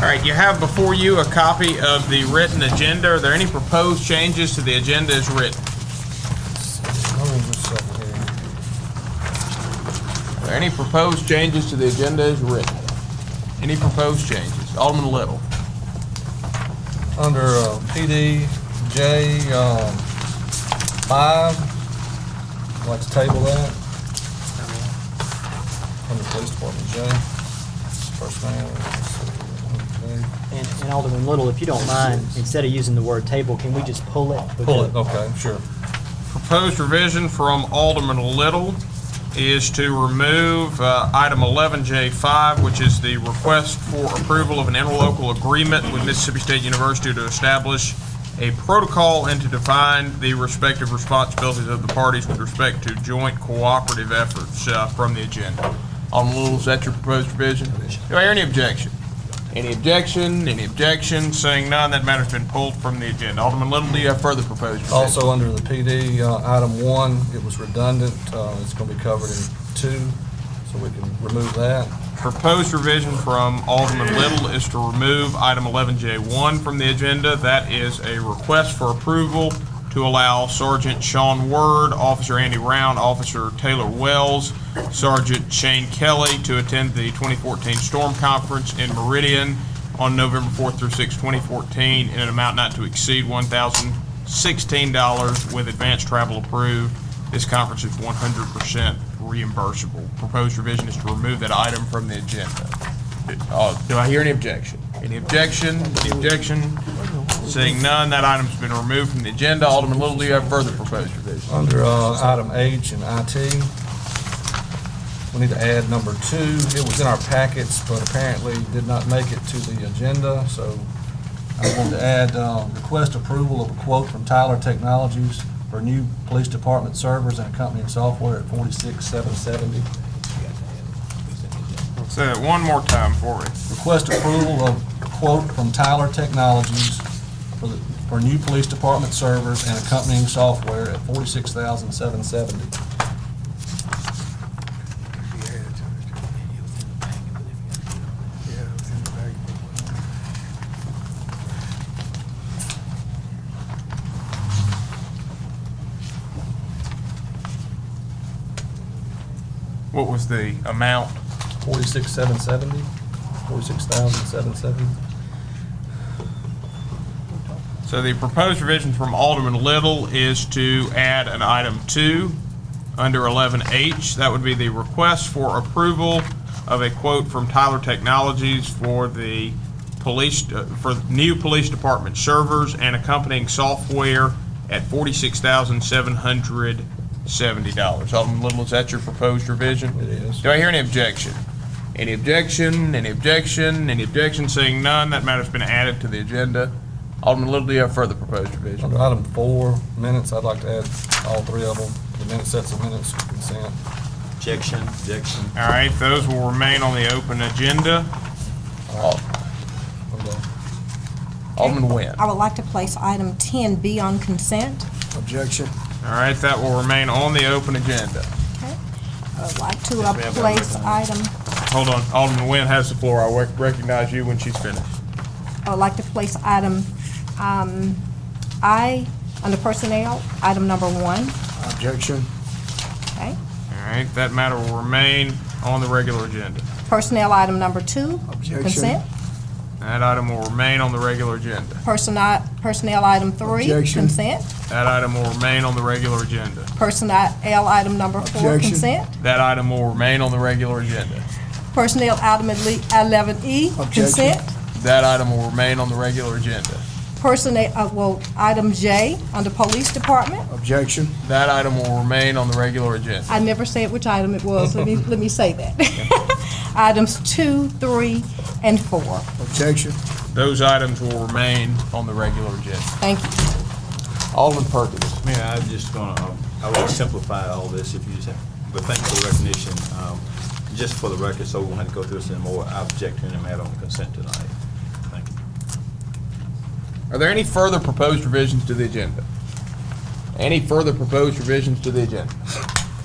right, you have before you a copy of the written agenda. Are there any proposed changes to the agenda as written? Are there any proposed changes to the agenda as written? Any proposed changes? Alderman Little. Under PD J 5, I'd like to table that. Under Police Department J, personnel. And Alderman Little, if you don't mind, instead of using the word table, can we just pull it? Pull it, okay, sure. Proposed revision from Alderman Little is to remove item 11J5, which is the request for approval of an interlocal agreement with Mississippi State University to establish a protocol and to define the respective responsibilities of the parties with respect to joint cooperative efforts from the agenda. Alderman Little, is that your proposed revision? Do I hear any objection? Any objection? Any objection? Seeing none, that matter's been pulled from the agenda. Alderman Little, do you have further proposed revision? Also under the PD, item 1, it was redundant. It's going to be covered in 2, so we can remove that. Proposed revision from Alderman Little is to remove item 11J1 from the agenda. That is a request for approval to allow Sergeant Sean Word, Officer Andy Round, Officer Taylor Wells, Sergeant Shane Kelly to attend the 2014 Storm Conference in Meridian on November 4th through 6th, 2014 in an amount not to exceed $1,016 with advanced travel approved. This conference is 100% reimbursable. Proposed revision is to remove that item from the agenda. Do I hear any objection? Any objection? Any objection? Seeing none, that item's been removed from the agenda. Alderman Little, do you have further proposed revision? Under item H and IT, we need to add number 2. It was in our packets, but apparently did not make it to the agenda, so I want to add request approval of a quote from Tyler Technologies for new police department servers and accompanying software at $46,770. Say that one more time for me. Request approval of quote from Tyler Technologies for new police department servers and accompanying software at $46,770. What was the amount? $46,770. $46,770. So the proposed revision from Alderman Little is to add an item 2 under 11H. That would be the request for approval of a quote from Tyler Technologies for the police for new police department servers and accompanying software at $46,770. Alderman Little, is that your proposed revision? It is. Do I hear any objection? Any objection? Any objection? Any objection? Seeing none, that matter's been added to the agenda. Alderman Little, do you have further proposed revision? Under item 4, minutes, I'd like to add all 3 of them. The minute sets of minutes consent. Objection, objection. All right, those will remain on the open agenda. Alderman Nguyen. I would like to place item 10B on consent. Objection. All right, that will remain on the open agenda. Okay. I would like to place item, Hold on, Alderman Nguyen has the floor. I'll recognize you when she's finished. I would like to place item I, under personnel, item number 1. Objection. Okay. All right, that matter will remain on the regular agenda. Personnel, item number 2. Objection. Consent. That item will remain on the regular agenda. Personnel, item 3. Objection. Consent. That item will remain on the regular agenda. Personnel, item number 4. Objection. Consent. That item will remain on the regular agenda. Personnel, item 11E. Consent. That item will remain on the regular agenda. Personnel, item J, under police department. Objection. That item will remain on the regular agenda. I never said which item it was. Let me say that. Items 2, 3, and 4. Objection. Those items will remain on the regular agenda. Thank you. Alderman Perkins. Mayor, I will simplify all this if you just have, but thank you for the recognition. Just for the record, so we won't have to go through this anymore, I object to any matter on consent tonight. Thank you. Are there any further proposed revisions to the agenda? Any further proposed revisions to the agenda?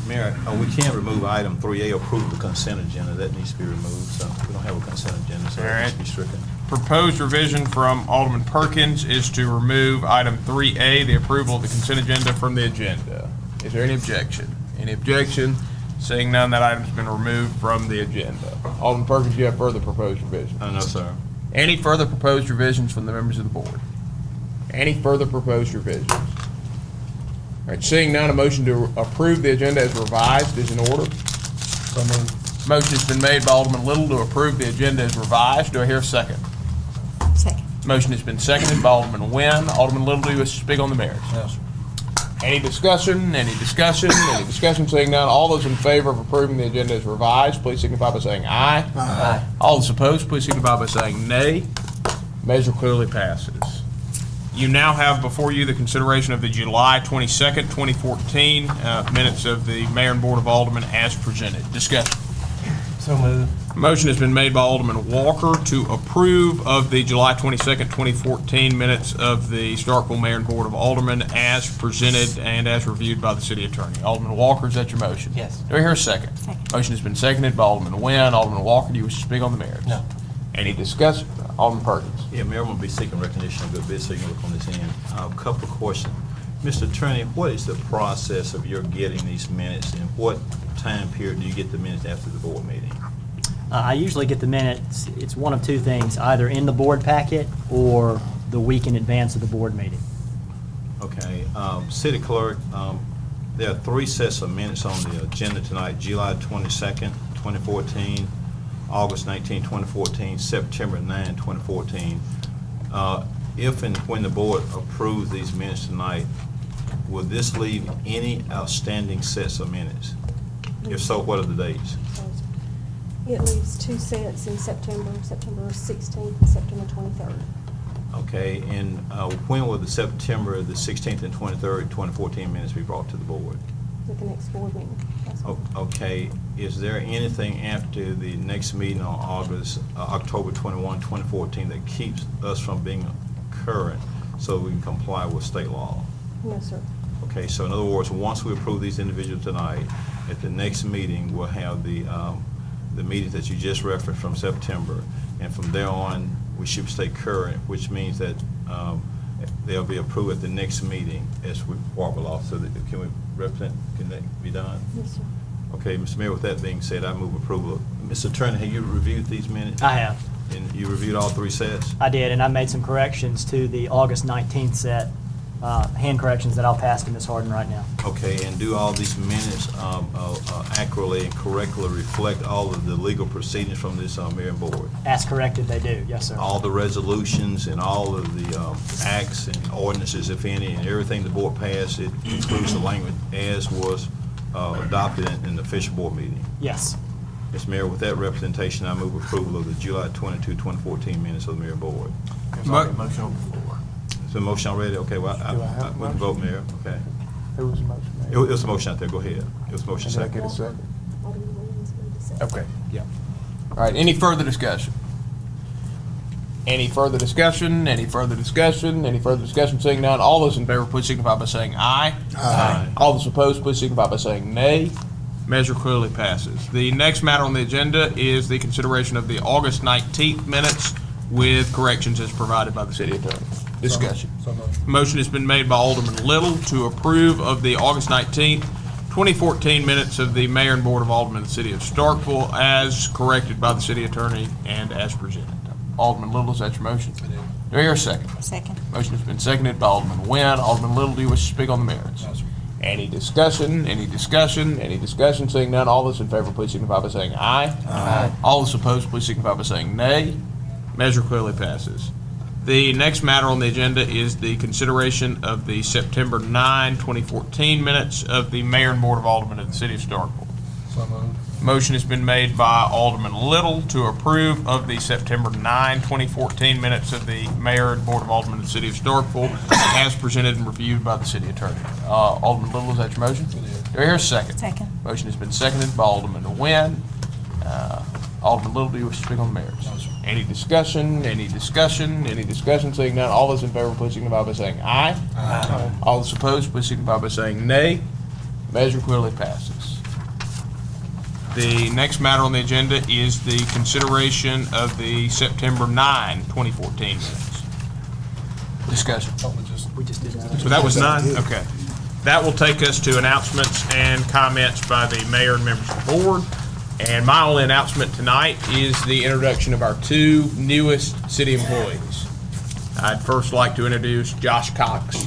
Mayor, we can't remove item 3A, approve the consent agenda. That needs to be removed, so we don't have a consent agenda, so that needs to be stricken. Proposed revision from Alderman Perkins is to remove item 3A, the approval of the consent agenda, from the agenda. Is there any objection? Any objection? Seeing none, that item's been removed from the agenda. Alderman Perkins, you have further proposed revisions? No, sir. Any further proposed revisions from the members of the board? Any further proposed revisions? All right, seeing none, a motion to approve the agenda as revised is in order. So moved. Motion has been made by Alderman Little to approve the agenda as revised. Do I hear a second? Second. Motion has been seconded by Alderman Nguyen. Alderman Little, do you wish to speak on the merits? Yes, sir. Any discussion? Any discussion? Any discussion? Seeing none, all those in favor of approving the agenda as revised, please signify by saying aye. Aye. All those opposed, please signify by saying nay. Measure clearly passes. You now have before you the consideration of the July 22nd, 2014 minutes of the Mayor and Board of Aldermen as presented. Discussion. So moved. Motion has been made by Alderman Walker to approve of the July 22nd, 2014 minutes of the Starkville Mayor and Board of Aldermen as presented and as reviewed by the city attorney. Alderman Walker, is that your motion? Yes. Do I hear a second? Second. Motion has been seconded by Alderman Nguyen. Alderman Walker, do you wish to speak on the merits? No. Any discussion? Alderman Perkins. Yeah, Mayor, I'm going to be seeking recognition of good bit, so you can look on this end. A couple of questions. Mr. Attorney, what is the process of your getting these minutes, and what time period do you get the minutes after the board meeting? I usually get the minutes, it's one of two things, either in the board packet or the week in advance of the board meeting. Okay, City Clerk, there are 3 sets of minutes on the agenda tonight: July 22nd, 2014, August 19, 2014, September 9, 2014. If and when the board approves these minutes tonight, will this leave any outstanding sets of minutes? If so, what are the dates? It leaves 2 sets in September 16th and September 23rd. Okay, and when will the September the 16th and 23rd, 2014 minutes be brought to the board? At the next board meeting. That's what- Okay, is there anything after the next meeting on October 21, 2014 that keeps us from being current so we can comply with state law? No, sir. Okay, so in other words, once we approve these individuals tonight, at the next meeting, we'll have the meetings that you just referenced from September, and from there on, we should stay current, which means that they'll be approved at the next meeting as we walk along. So can we represent, can that be done? Yes, sir. Okay, Mr. Mayor, with that being said, I move approval. Mr. Attorney, have you reviewed these minutes? I have. And you reviewed all 3 sets? I did, and I made some corrections to the August 19th set, hand corrections that I'll pass to Ms. Harden right now. Okay, and do all these minutes accurately and correctly reflect all of the legal proceedings from this mayor and board? As corrected, they do, yes, sir. All the resolutions and all of the acts and ordinances, if any, and everything the board passed, it includes the language as was adopted in the official board meeting? Yes. Mr. Mayor, with that representation, I move approval of the July 22, 2014 minutes of the mayor and board. Mo- Motion on the floor. Is the motion already? Okay, well, Do I have a we can motion? vote, Mayor, okay. Who was the motion made? It was a motion out there, go ahead. It was a motion Did I second. get a second? Alderman Williams moved the second. Okay, yeah. All right, any further discussion? Any further discussion? Any further discussion? Any further discussion? Seeing none, all those in favor, please signify by saying aye. Aye. All those opposed, please signify by saying nay. Measure clearly passes. The next matter on the agenda is the consideration of the August 19th minutes with corrections as provided by the city attorney. Discussion. So moved. Motion has been made by Alderman Little to approve of the August 19th, 2014 minutes of the Mayor and Board of Aldermen of the City of Starkville as corrected by the city attorney and as presented. Alderman Little, is that your motion? It is. Do I hear a second? Second. Motion has been seconded by Alderman Nguyen. Alderman Little, do you wish to speak on the merits? No, sir. Any discussion? Any discussion? Any discussion? Seeing none, all those in favor, please signify by saying aye. Aye. All those opposed, please signify by saying nay. Measure clearly passes. The next matter on the agenda is the consideration of the September 9, 2014 minutes of the Mayor and Board of Aldermen of the City of Starkville. So moved. Motion has been made by Alderman Little to approve of the September 9, 2014 minutes of the Mayor and Board of Aldermen of the City of Starkville as presented and reviewed by the city attorney. Alderman Little, is that your motion? It is. Do I hear a second? Second. Motion has been seconded by Alderman Nguyen. Alderman Little, do you wish to speak on the merits? No, sir. Any discussion? Any discussion? Any discussion? Seeing none, all those in favor, please signify by saying aye. Aye. All those opposed, please signify by saying nay. Measure clearly passes. The next matter on the agenda is the consideration of the September 9, 2014 minutes. Discussion. We just did that. So that was 9? Okay. That will take us to announcements and comments by the mayor and members of the board. And my only announcement tonight is the introduction of our 2 newest city employees. I'd first like to introduce Josh Cox.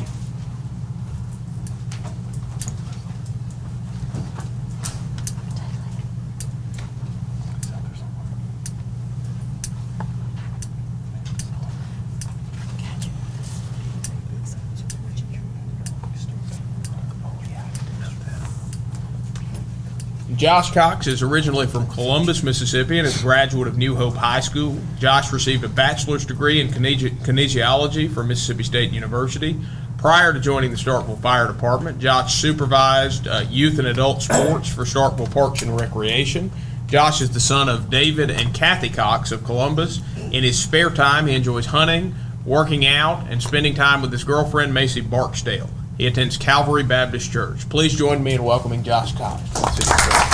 Josh Cox is originally from Columbus, Mississippi, and is a graduate of New Hope High School. Josh received a bachelor's degree in kinesiology from Mississippi State University. Prior to joining the Starkville Fire Department, Josh supervised youth and adult sports for Starkville Parks and Recreation. Josh is the son of David and Kathy Cox of Columbus. In his spare time, he enjoys hunting, working out, and spending time with his girlfriend, Macy Barksdale. He attends Calvary Baptist Church. Please join me in welcoming Josh Cox to the city council.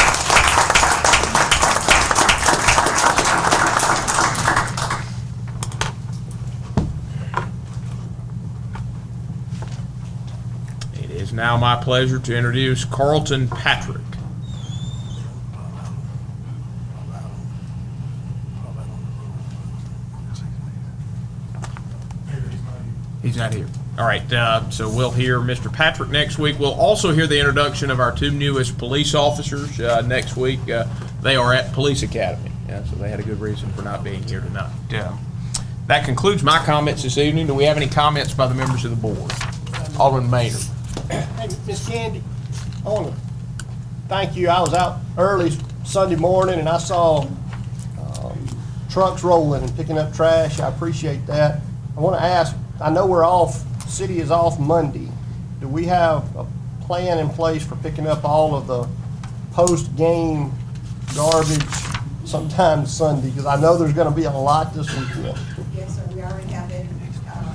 It is now my pleasure to introduce Carlton Patrick. He's not here. All right, so we'll hear Mr. Patrick next week. We'll also hear the introduction of our 2 newest police officers next week. They are at Police Academy, so they had a good reason for not being here tonight. That concludes my comments this evening. Do we have any comments by the members of the board? Alderman Maynard. Hey, Ms. Candy, I want to thank you. I was out early Sunday morning and I saw trucks rolling and picking up trash. I appreciate that. I want to ask, I know we're off, city is off Monday. Do we have a plan in place for picking up all of the post-game garbage sometime Sunday? Because I know there's going to be a lot this weekend. Yes, sir, we already have that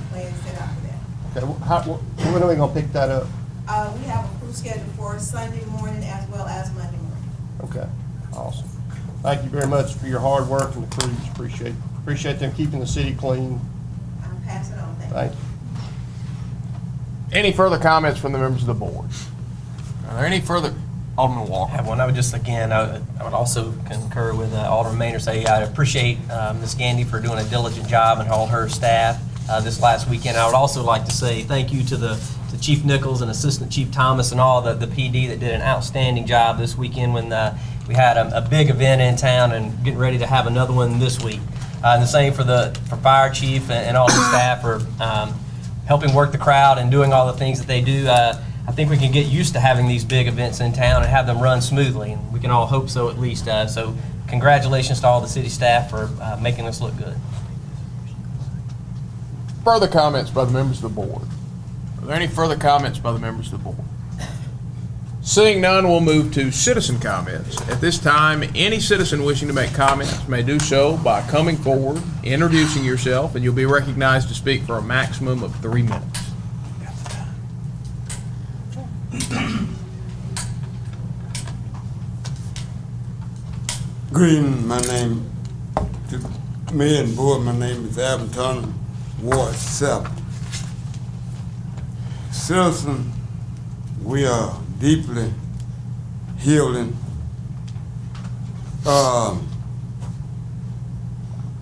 plan set out for that. Okay, when are we going to pick that up? We have a crew scheduled for Sunday morning as well as Monday morning. Okay, awesome. Thank you very much for your hard work and the crews. Appreciate them keeping the city clean. I'm passing on that. Thank you. Any further comments from the members of the board? Are there any further? Alderman Walker. Have one. I would just, again, I would also concur with Alderman Maynard, say I appreciate Ms. Gandy for doing a diligent job and all her staff this last weekend. I would also like to say thank you to Chief Nichols and Assistant Chief Thomas and all the PD that did an outstanding job this weekend when we had a big event in town and getting ready to have another one this week. And the same for Fire Chief and all the staff for helping work the crowd and doing all the things that they do. I think we can get used to having these big events in town and have them run smoothly, and we can all hope so at least. So congratulations to all the city staff for making this look good. Further comments by the members of the board? Are there any further comments by the members of the board? Seeing none, we'll move to citizen comments. At this time, any citizen wishing to make comments may do so by coming forward, introducing yourself, and you'll be recognized to speak for a maximum of 3 minutes. Good evening, my name, to Mayor and Board, my name is Alvin Turner, Ward 7. Citizen, we are deeply healing.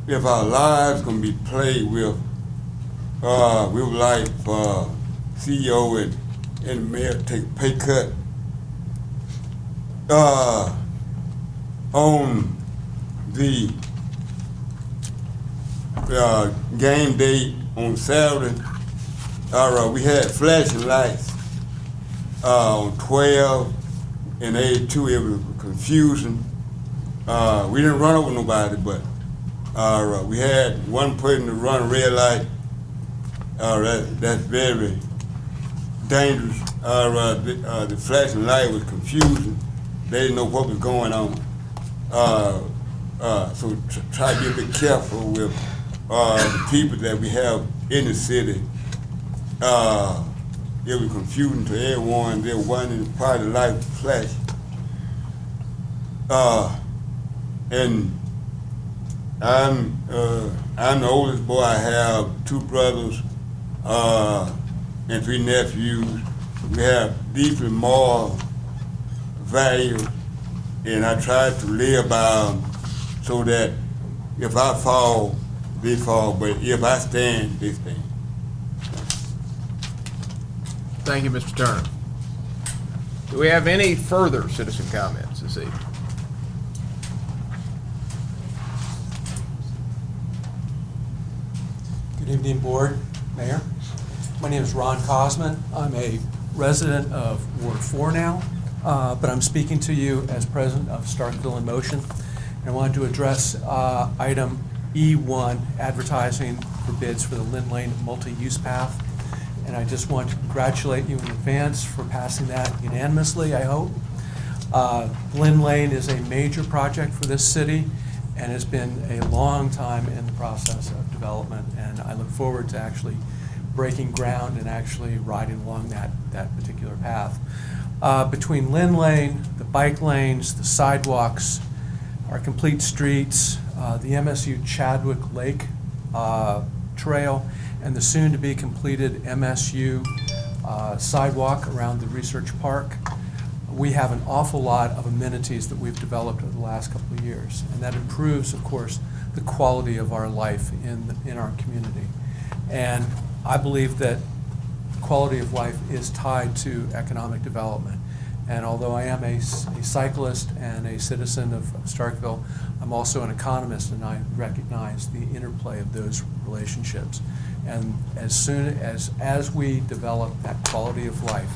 If our lives gonna be played with, we would like for CEO and the mayor to take a pay cut. On the game day on Saturday, we had flashing lights on 12 and 82. It was confusion. We didn't run over nobody, but we had one person to run a red light. That's very dangerous. The flashing light was confusing. They didn't know what was going on. So try to be a bit careful with the people that we have in the city. It was confusing to everyone. They were wondering why the light flashed. And I'm the oldest boy. I have 2 brothers and 3 nephews. We have deeply moral values, and I try to live by them so that if I fall, they fall, but if I stand, they stand. Thank you, Mr. Turner. Do we have any further citizen comments this evening? Good evening, Board, Mayor. My name is Ron Cosman. I'm a resident of Ward 4 now, but I'm speaking to you as president of Starkville in Motion. And I wanted to address item E1, advertising for bids for the Lynn Lane multi-use path. And I just want to congratulate you in advance for passing that unanimously, I hope. Lynn Lane is a major project for this city, and it's been a long time in the process of development, and I look forward to actually breaking ground and actually riding along that particular path. Between Lynn Lane, the bike lanes, the sidewalks, our complete streets, the MSU Chadwick Lake Trail, and the soon-to-be completed MSU sidewalk around the Research Park, we have an awful lot of amenities that we've developed over the last couple of years, and that improves, of course, the quality of our life in our community. And I believe that quality of life is tied to economic development. And although I am a cyclist and a citizen of Starkville, I'm also an economist, and I recognize the interplay of those relationships. And as soon as we develop that quality of life,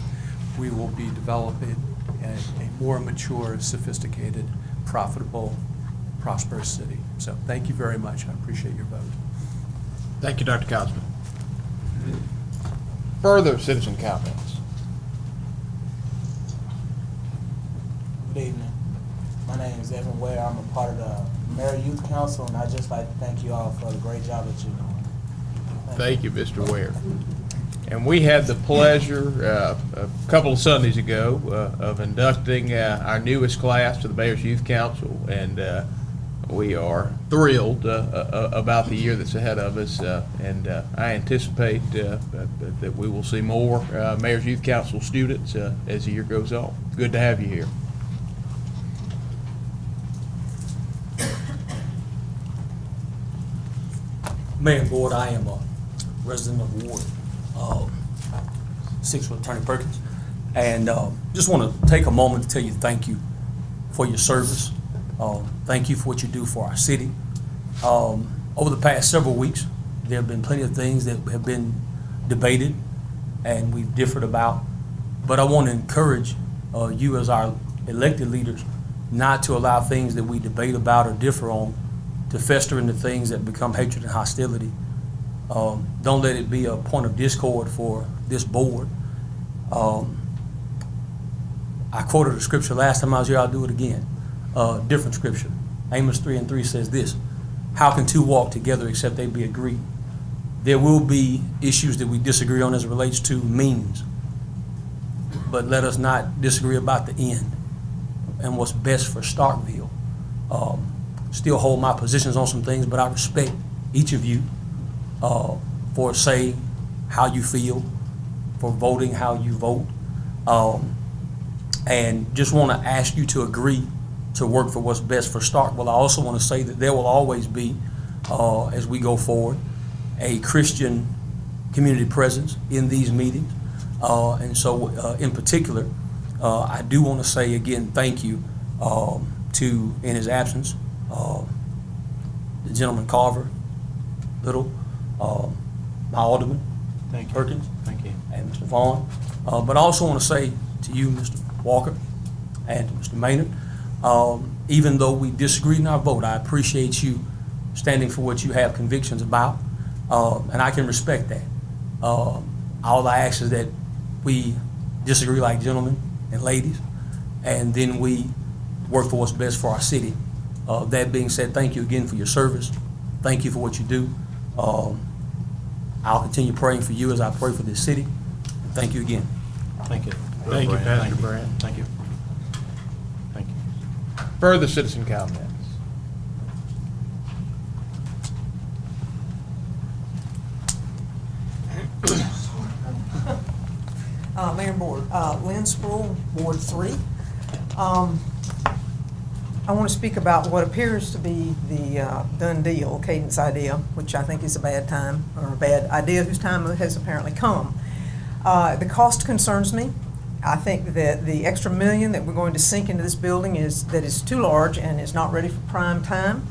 we will be developing a more mature, sophisticated, profitable, prosperous city. So thank you very much. I appreciate your vote. Thank you, Dr. Cosman. Further citizen comments? Good evening. My name is Evan Ware. I'm a part of the Mayor Youth Council, and I'd just like to thank you all for the great job that you're doing. Thank you, Mr. Ware. And we had the pleasure a couple of Sundays ago of inducting our newest class to the Mayor's Youth Council, and we are thrilled about the year that's ahead of us, and I anticipate that we will see more Mayor's Youth Council students as the year goes on. Good to have you here. Mayor and Board, I am a resident of Ward 6 with Attorney Perkins, and just want to take a moment to tell you thank you for your service. Thank you for what you do for our city. Over the past several weeks, there have been plenty of things that have been debated and we've differed about, but I want to encourage you as our elected leaders not to allow things that we debate about or differ on to fester into things that become hatred and hostility. Don't let it be a point of discord for this board. I quoted a scripture last time I was here, I'll do it again. Different scripture. Amos 3:3 says this: how can two walk together except they be agreed? There will be issues that we disagree on as it relates to means, but let us not disagree about the end and what's best for Starkville. Still hold my positions on some things, but I respect each of you for saying how you feel, for voting how you vote, and just want to ask you to agree to work for what's best for Starkville. I also want to say that there will always be, as we go forward, a Christian community presence in these meetings, and so in particular, I do want to say again thank you to, in his absence, the gentleman Carver, Little, my alderman, Perkins, Thank you. and Mr. Vaughn. But I also want to say to you, Mr. Walker, and to Mr. Maynard, even though we disagree in our vote, I appreciate you standing for what you have convictions about, and I can respect that. All I ask is that we disagree like gentlemen and ladies, and then we work for what's best for our city. That being said, thank you again for your service. Thank you for what you do. I'll continue praying for you as I pray for this city. Thank you again. Thank you. Thank you, Pastor Brad. Thank you. Thank you. Further citizen comments? Mayor and Board, Lynn Sproul, Ward 3. I want to speak about what appears to be the done deal, Cadence idea, which I think is a bad time, or a bad idea whose time has apparently come. The cost concerns me. I think that the extra $1 million that we're going to sink into this building is too large and is not ready for prime time.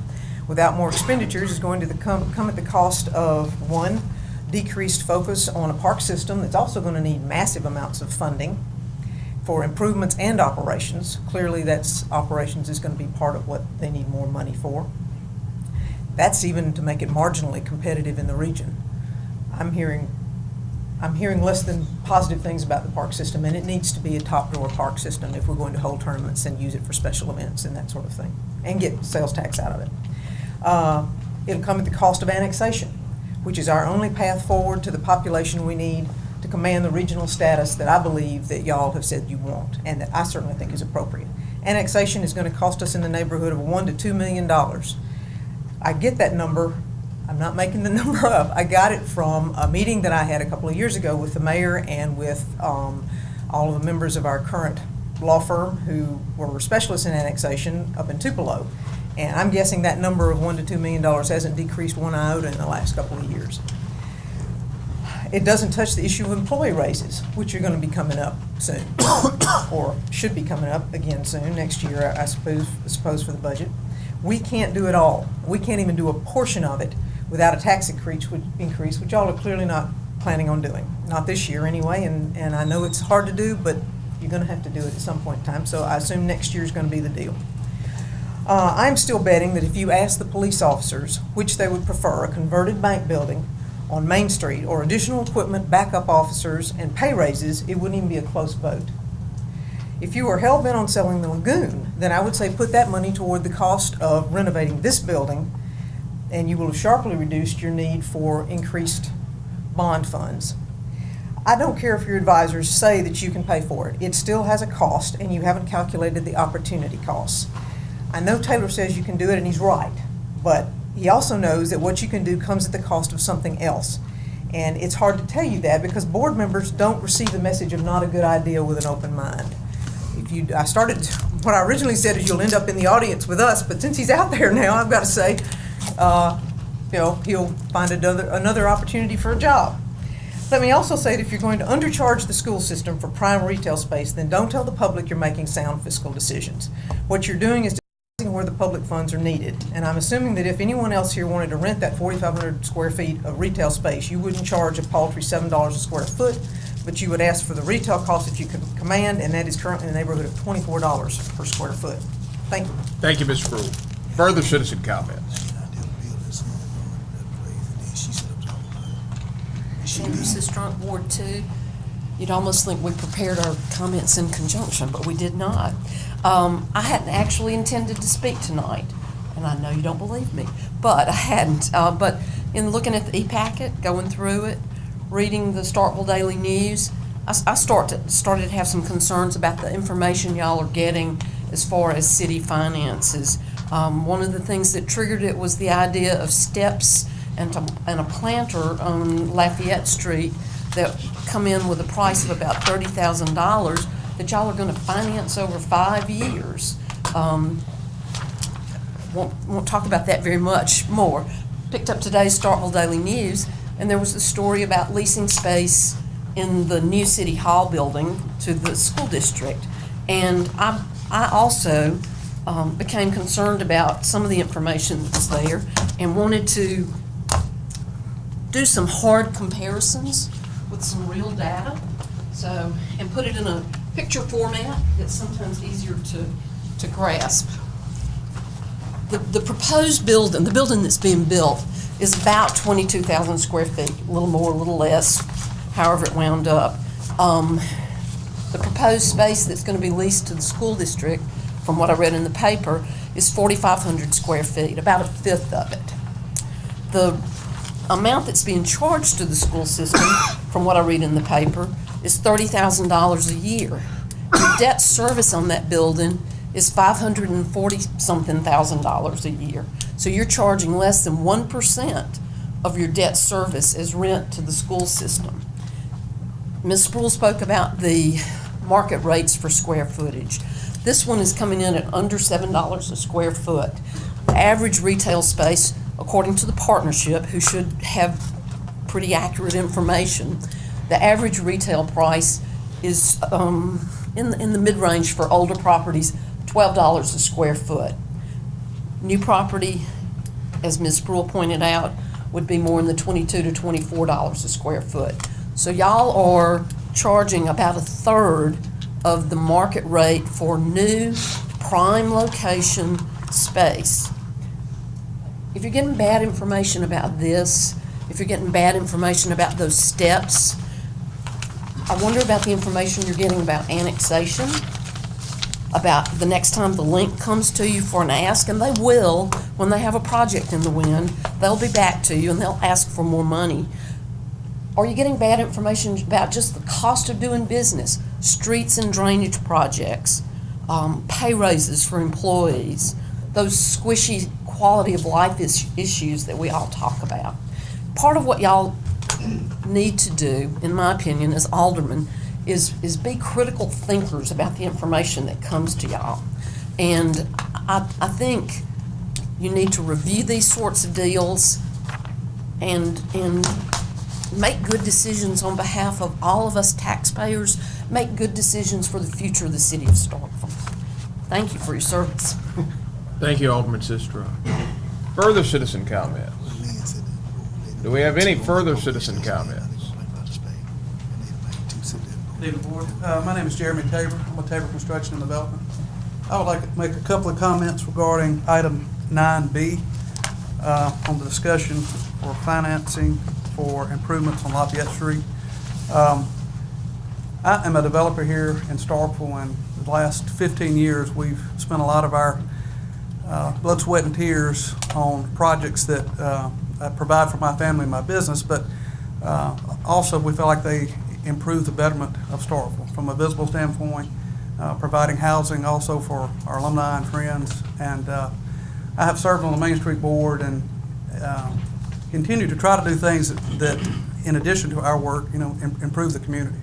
Without more expenditures, is going to come at the cost of, one, decreased focus on a park system that's also going to need massive amounts of funding for improvements and operations. Clearly, operations is going to be part of what they need more money for. That's even to make it marginally competitive in the region. I'm hearing less than positive things about the park system, and it needs to be a top-drawer park system if we're going to hold tournaments and use it for special events and that sort of thing, and get sales tax out of it. It'll come at the cost of annexation, which is our only path forward to the population we need to command the regional status that I believe that y'all have said you want, and that I certainly think is appropriate. Annexation is going to cost us in the neighborhood of $1 to $2 million. I get that number. I'm not making the number up. I got it from a meeting that I had a couple of years ago with the mayor and with all of the members of our current law firm who were specialists in annexation up in Tupelo. And I'm guessing that number of $1 to $2 million hasn't decreased one iota in the last couple of years. It doesn't touch the issue of employee raises, which are going to be coming up soon, or should be coming up again soon, next year, I suppose for the budget. We can't do it all. We can't even do a portion of it without a tax increase, which y'all are clearly not planning on doing. Not this year anyway, and I know it's hard to do, but you're going to have to do it at some point in time, so I assume next year is going to be the deal. I'm still betting that if you ask the police officers which they would prefer, a converted bank building on Main Street or additional equipment, backup officers, and pay raises, it wouldn't even be a close vote. If you were hell-bent on selling the lagoon, then I would say put that money toward the cost of renovating this building, and you will have sharply reduced your need for increased bond funds. I don't care if your advisors say that you can pay for it. It still has a cost, and you haven't calculated the opportunity costs. I know Taylor says you can do it, and he's right, but he also knows that what you can do comes at the cost of something else. And it's hard to tell you that because board members don't receive the message of not a good idea with an open mind. What I originally said is you'll end up in the audience with us, but since he's out there now, I've got to say, he'll find another opportunity for a job. Let me also say that if you're going to undercharge the school system for prime retail space, then don't tell the public you're making sound fiscal decisions. What you're doing is where the public funds are needed. And I'm assuming that if anyone else here wanted to rent that 4,500 square feet of retail space, you wouldn't charge a paltry $7 a square foot, but you would ask for the retail cost that you could command, and that is currently in the neighborhood of $24 per square foot. Thank you. Thank you, Ms. Sproul. Further citizen comments? This Strunk Ward 2, you'd almost think we prepared our comments in conjunction, but we did not. I hadn't actually intended to speak tonight, and I know you don't believe me, but I hadn't. But in looking at the e-packet, going through it, reading the Starkville Daily News, I started to have some concerns about the information y'all are getting as far as city finances. One of the things that triggered it was the idea of steps and a planter on Lafayette Street that come in with a price of about $30,000 that y'all are going to finance over 5 years. Won't talk about that very much more. Picked up today's Starkville Daily News, and there was a story about leasing space in the new City Hall building to the school district. And I also became concerned about some of the information that was there and wanted to do some hard comparisons with some real data, and put it in a picture format that's sometimes easier to grasp. The proposed building, the building that's being built, is about 22,000 square feet, a little more, a little less, however it wound up. The proposed space that's going to be leased to the school district, from what I read in the paper, is 4,500 square feet, about a fifth of it. The amount that's being charged to the school system, from what I read in the paper, is $30,000 a year. The debt service on that building is $540-something thousand a year. So you're charging less than 1% of your debt service as rent to the school system. Ms. Sproul spoke about the market rates for square footage. This one is coming in at under $7 a square foot. The average retail space, according to the partnership, who should have pretty accurate information, the average retail price is in the mid-range for older properties, $12 a square foot. New property, as Ms. Sproul pointed out, would be more in the $22 to $24 a square foot. So y'all are charging about a third of the market rate for new prime location space. If you're getting bad information about this, if you're getting bad information about those steps, I wonder about the information you're getting about annexation, about the next time the link comes to you for an ask, and they will, when they have a project in the wind, they'll be back to you and they'll ask for more money. Are you getting bad information about just the cost of doing business, streets and drainage projects, pay raises for employees, those squishy quality of life issues that we all talk about? Part of what y'all need to do, in my opinion, as aldermen, is be critical thinkers about the information that comes to y'all. And I think you need to review these sorts of deals and make good decisions on behalf of all of us taxpayers, make good decisions for the future of the city of Starkville. Thank you for your service. Thank you, Alderman Sistra. Further citizen comments? Do we have any further citizen comments? Good evening, Board. My name is Jeremy Tabor. I'm with Tabor Construction and Development. I would like to make a couple of comments regarding item 9B on the discussion for financing for improvements on Lafayette Street. I am a developer here in Starkville, and the last 15 years we've spent a lot of our blood, sweat, and tears on projects that I provide for my family and my business, but also we feel like they improve the betterment of Starkville from a visible standpoint, providing housing also for our alumni and friends. And I have served on the Main Street Board and continue to try to do things that in addition to our work, improve the community.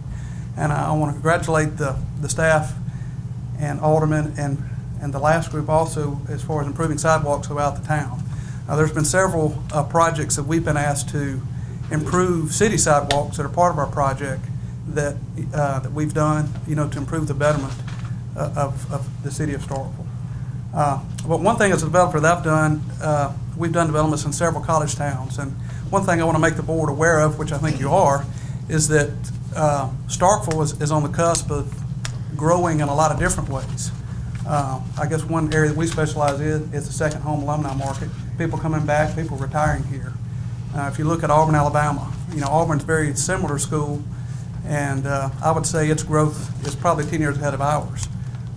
And I want to congratulate the staff and aldermen and the last group also as far as improving sidewalks throughout the town. There's been several projects that we've been asked to improve city sidewalks that are part of our project that we've done, to improve the betterment of the city of Starkville. But one thing as a developer that I've done, we've done developments in several college towns, and one thing I want to make the board aware of, which I think you are, is that Starkville is on the cusp of growing in a lot of different ways. I guess one area that we specialize in is the second home alumni market. People coming back, people retiring here. If you look at Auburn, Alabama, Auburn's very similar school, and I would say its growth is probably 10 years ahead of ours.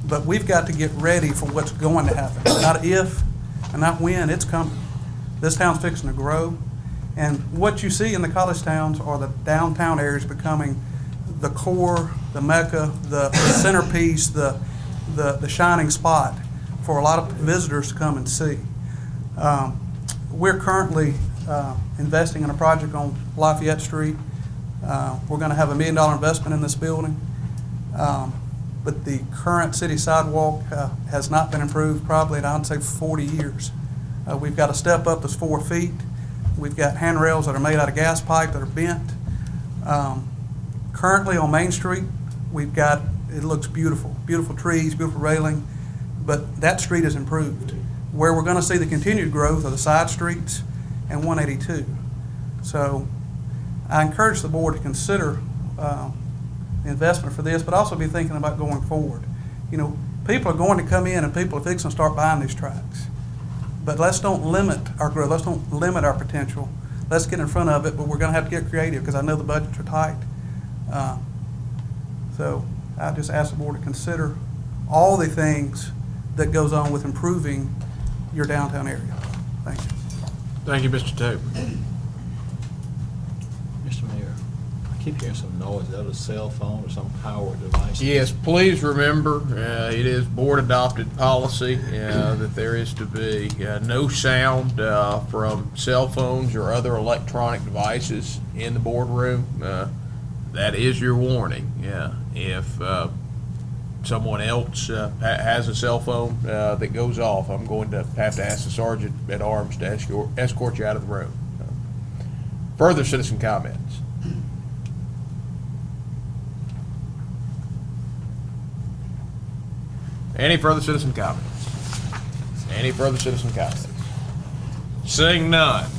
But we've got to get ready for what's going to happen. Not if and not when, it's coming. This town's fixing to grow. And what you see in the college towns are the downtown areas becoming the core, the mecca, the centerpiece, the shining spot for a lot of visitors to come and see. We're currently investing in a project on Lafayette Street. We're going to have $1 million investment in this building. But the current city sidewalk has not been improved probably in, I'd say, 40 years. We've got a step up that's 4 feet. We've got handrails that are made out of gas pipe that are bent. Currently on Main Street, we've got, it looks beautiful, beautiful trees, beautiful railing, but that street is improved. Where we're going to see the continued growth are the side streets and 182. So I encourage the board to consider investment for this, but also be thinking about going forward. People are going to come in and people are fixing to start buying these tracks. But let's don't limit our growth. Let's don't limit our potential. Let's get in front of it, but we're going to have to get creative because I know the budgets are tight. So I just ask the board to consider all the things that goes on with improving your downtown area. Thank you. Thank you, Mr. Tabor. Mr. Mayor, keep hearing some noise. Is that a cell phone or some powered device? Yes, please remember, it is board-adopted policy that there is to be no sound from cell phones or other electronic devices in the boardroom. That is your warning. If someone else has a cell phone that goes off, I'm going to have to ask the sergeant at arms to escort you out of the room. Further citizen comments? Any further citizen comments? Any further citizen comments? Seeing none,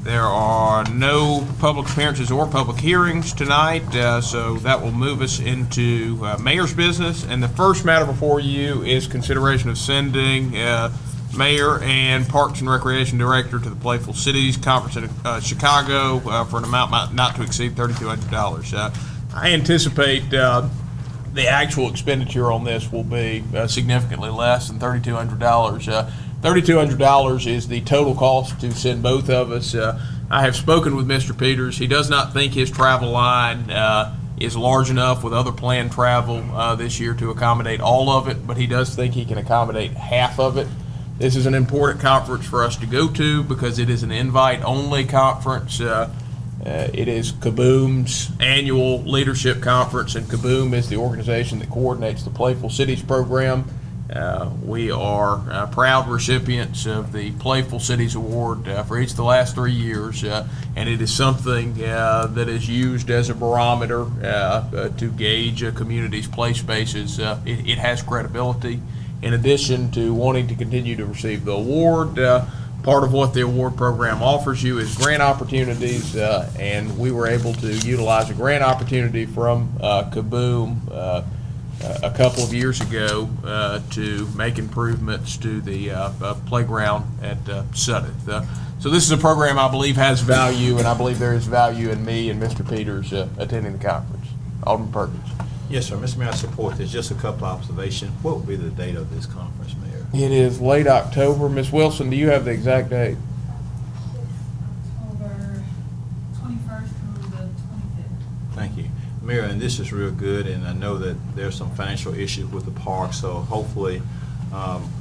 there are no public appearances or public hearings tonight, so that will move us into mayor's business. And the first matter before you is consideration of sending Mayor and Parks and Recreation Director to the Playful Cities Conference in Chicago for an amount not to exceed $3,200. I anticipate the actual expenditure on this will be significantly less than $3,200. $3,200 is the total cost to send both of us. I have spoken with Mr. Peters. He does not think his travel line is large enough with other planned travel this year to accommodate all of it, but he does think he can accommodate half of it. This is an important conference for us to go to because it is an invite-only conference. It is Kaboom's annual leadership conference, and Kaboom is the organization that coordinates the Playful Cities program. We are proud recipients of the Playful Cities Award for each of the last 3 years, and it is something that is used as a barometer to gauge a community's play spaces. It has credibility. In addition to wanting to continue to receive the award, part of what the award program offers you is grant opportunities, and we were able to utilize a grant opportunity from Kaboom a couple of years ago to make improvements to the playground at Sudeth. So this is a program I believe has value, and I believe there is value in me and Mr. Peters attending the conference. Alderman Perkins. Yes, sir. Mr. Mayor, I support this. Just a couple of observations. What would be the date of this conference, Mayor? It is late October. Ms. Wilson, do you have the exact date? October 21st through the 25th. Thank you. Mayor, and this is real good, and I know that there's some financial issues with the park, so hopefully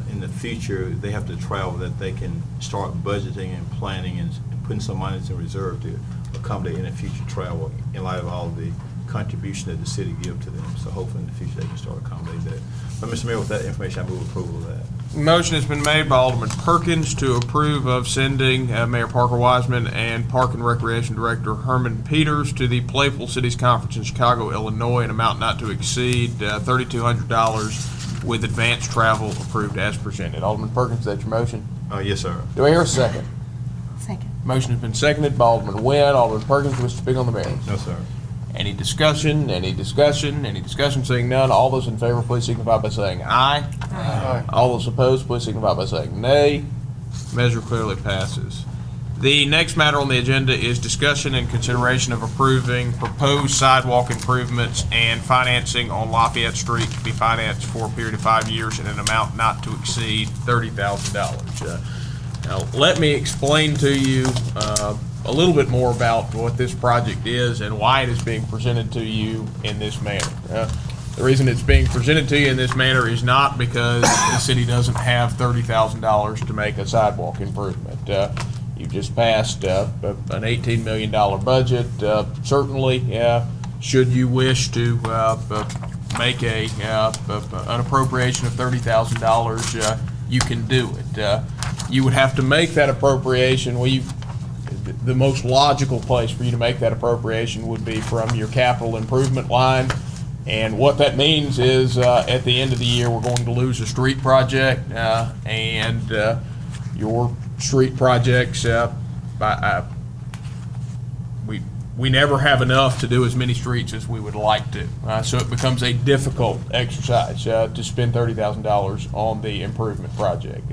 in the future they have to travel, that they can start budgeting and planning and putting some money in reserve to accommodate any future travel in light of all the contribution that the city give to them. So hopefully in the future they can start accommodating that. But Mr. Mayor, with that information, I move approval of that. Motion has been made by Alderman Perkins to approve of sending Mayor Parker Wiseman and Park and Recreation Director Herman Peters to the Playful Cities Conference in Chicago, Illinois, an amount not to exceed $3,200 with advanced travel approved as presented. Alderman Perkins, is that your motion? Yes, sir. Do I hear a second? Second. Motion has been seconded by Alderman Nguyen. Alderman Perkins, wish to speak on the merits? No, sir. Any discussion? Any discussion? Any discussion? Seeing none, all those in favor, please signify by saying aye. Aye. All those opposed, please signify by saying nay. Measure clearly passes. The next matter on the agenda is discussion and consideration of approving proposed sidewalk improvements and financing on Lafayette Street to be financed for a period of 5 years in an amount not to exceed $30,000. Now, let me explain to you a little bit more about what this project is and why it is being presented to you in this manner. The reason it's being presented to you in this manner is not because the city doesn't have $30,000 to make a sidewalk improvement. You just passed an $18 million budget. Certainly, should you wish to make an appropriation of $30,000, you can do it. You would have to make that appropriation. The most logical place for you to make that appropriation would be from your capital improvement line. And what that means is at the end of the year, we're going to lose a street project, and your street projects, we never have enough to do as many streets as we would like to. So it becomes a difficult exercise to spend $30,000 on the improvement project.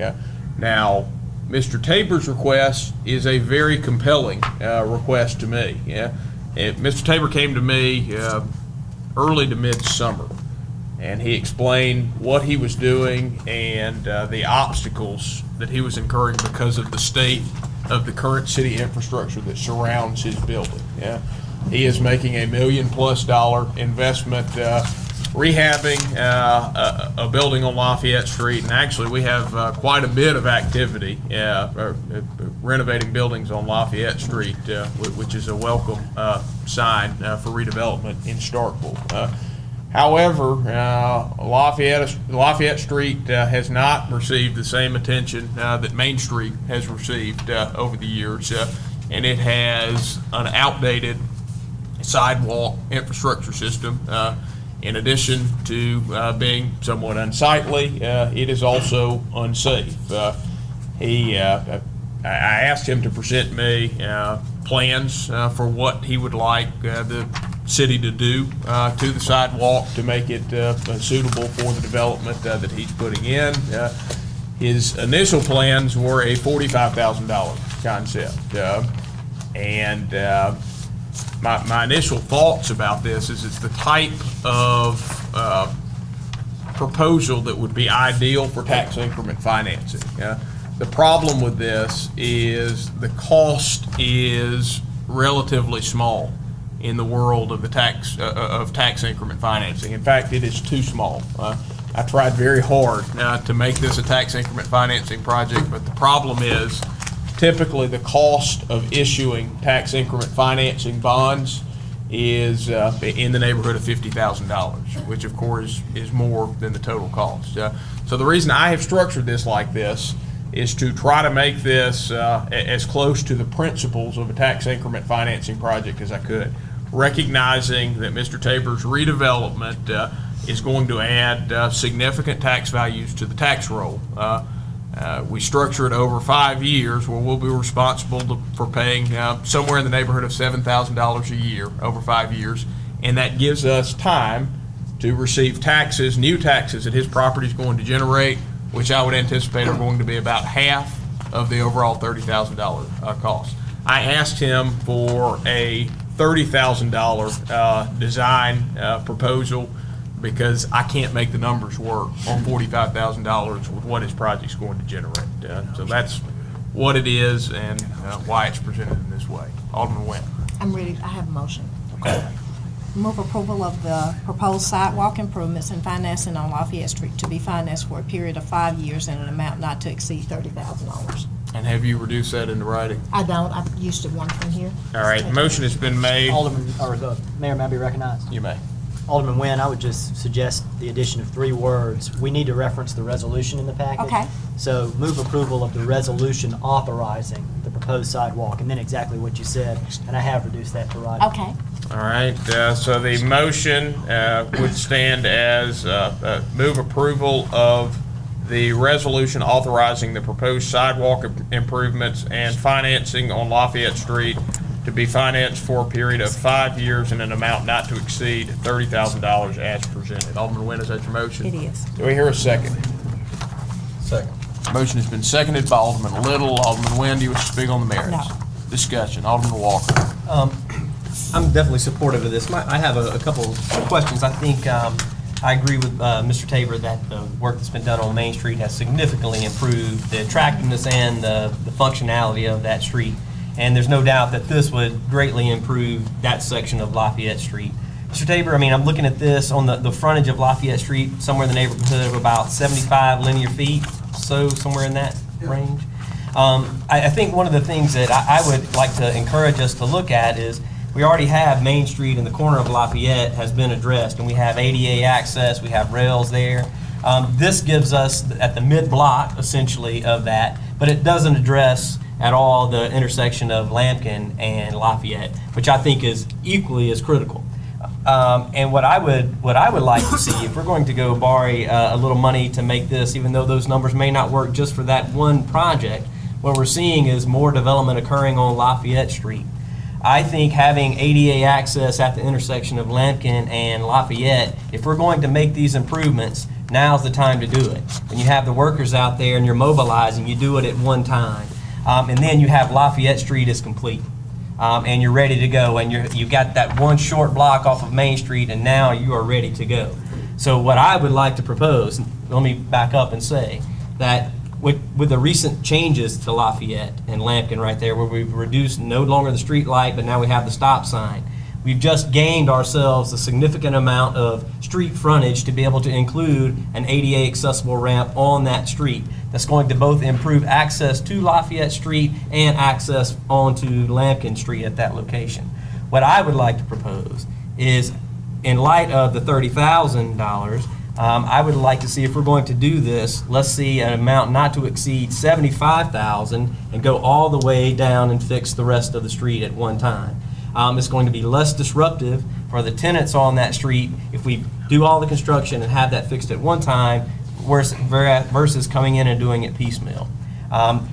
Now, Mr. Tabor's request is a very compelling request to me. Mr. Tabor came to me early to mid-summer, and he explained what he was doing and the obstacles that he was incurring because of the state of the current city infrastructure that surrounds his building. He is making $1 million+ investment rehabbing a building on Lafayette Street, and actually we have quite a bit of activity renovating buildings on Lafayette Street, which is a welcome sign for redevelopment in Starkville. However, Lafayette Street has not received the same attention that Main Street has received over the years, and it has an outdated sidewalk infrastructure system. In addition to being somewhat unsightly, it is also unsafe. I asked him to present me plans for what he would like the city to do to the sidewalk to make it suitable for the development that he's putting in. His initial plans were a $45,000 concept, and my initial thoughts about this is it's the type of proposal that would be ideal for tax increment financing. The problem with this is the cost is relatively small in the world of the tax increment financing. In fact, it is too small. I tried very hard to make this a tax increment financing project, but the problem is typically the cost of issuing tax increment financing bonds is in the neighborhood of $50,000, which of course is more than the total cost. So the reason I have structured this like this is to try to make this as close to the principles of a tax increment financing project as I could, recognizing that Mr. Tabor's redevelopment is going to add significant tax values to the tax roll. We structure it over 5 years where we'll be responsible for paying somewhere in the neighborhood of $7,000 a year over 5 years, and that gives us time to receive taxes, new taxes that his property is going to generate, which I would anticipate are going to be about half of the overall $30,000 cost. I asked him for a $30,000 design proposal because I can't make the numbers work on $45,000 with what his project's going to generate. So that's what it is and why it's presented in this way. Alderman Nguyen. I'm ready, I have a motion. Okay. Move approval of the proposed sidewalk improvements and financing on Lafayette Street to be financed for a period of 5 years in an amount not to exceed $30,000. And have you reduced that into writing? I don't, I used to one from here. All right, motion has been made. Alderman, or Mayor, may I be recognized? You may. Alderman Nguyen, I would just suggest the addition of 3 words. We need to reference the resolution in the package. Okay. So move approval of the resolution authorizing the proposed sidewalk, and then exactly what you said, and I have reduced that to writing. Okay. All right, so the motion would stand as move approval of the resolution authorizing the proposed sidewalk improvements and financing on Lafayette Street to be financed for a period of 5 years in an amount not to exceed $30,000 as presented. Alderman Nguyen, is that your motion? It is. Do we hear a second? Second. Motion has been seconded by Alderman Little. Alderman Nguyen, do you wish to speak on the merits? No. Discussion. Alderman Walker. I'm definitely supportive of this. I have a couple of questions. I think I agree with Mr. Tabor that the work that's been done on Main Street has significantly improved the attractiveness and the functionality of that street. And there's no doubt that this would greatly improve that section of Lafayette Street. Mr. Tabor, I mean, I'm looking at this on the frontage of Lafayette Street, somewhere in the neighborhood of about 75 linear feet, so somewhere in that range. I think one of the things that I would like to encourage us to look at is we already have Main Street in the corner of Lafayette has been addressed, and we have ADA access, we have rails there. This gives us at the mid-block, essentially, of that, but it doesn't address at all the intersection of Lampkin and Lafayette, which I think is equally as critical. And what I would like to see, if we're going to go borrow a little money to make this, even though those numbers may not work just for that one project, what we're seeing is more development occurring on Lafayette Street. I think having ADA access at the intersection of Lampkin and Lafayette, if we're going to make these improvements, now's the time to do it. When you have the workers out there and you're mobilizing, you do it at one time. And then you have Lafayette Street is complete. And you're ready to go, and you've got that one short block off of Main Street, and now you are ready to go. So what I would like to propose, let me back up and say, that with the recent changes to Lafayette and Lampkin right there, where we've reduced no longer the street light, but now we have the stop sign, we've just gained ourselves a significant amount of street frontage to be able to include an ADA accessible ramp on that street. That's going to both improve access to Lafayette Street and access onto Lampkin Street at that location. What I would like to propose is, in light of the $30,000, I would like to see, if we're going to do this, let's see an amount not to exceed $75,000 and go all the way down and fix the rest of the street at one time. It's going to be less disruptive for the tenants on that street if we do all the construction and have that fixed at one time versus coming in and doing it piecemeal.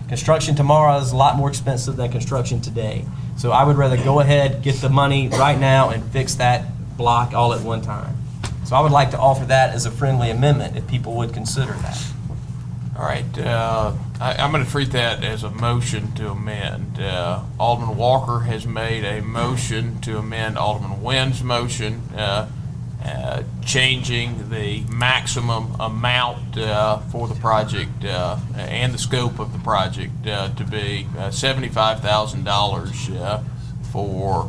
Construction tomorrow is a lot more expensive than construction today. So I would rather go ahead, get the money right now and fix that block all at one time. So I would like to offer that as a friendly amendment if people would consider that. All right, I'm going to treat that as a motion to amend. Alderman Walker has made a motion to amend Alderman Nguyen's motion, changing the maximum amount for the project and the scope of the project to be $75,000 for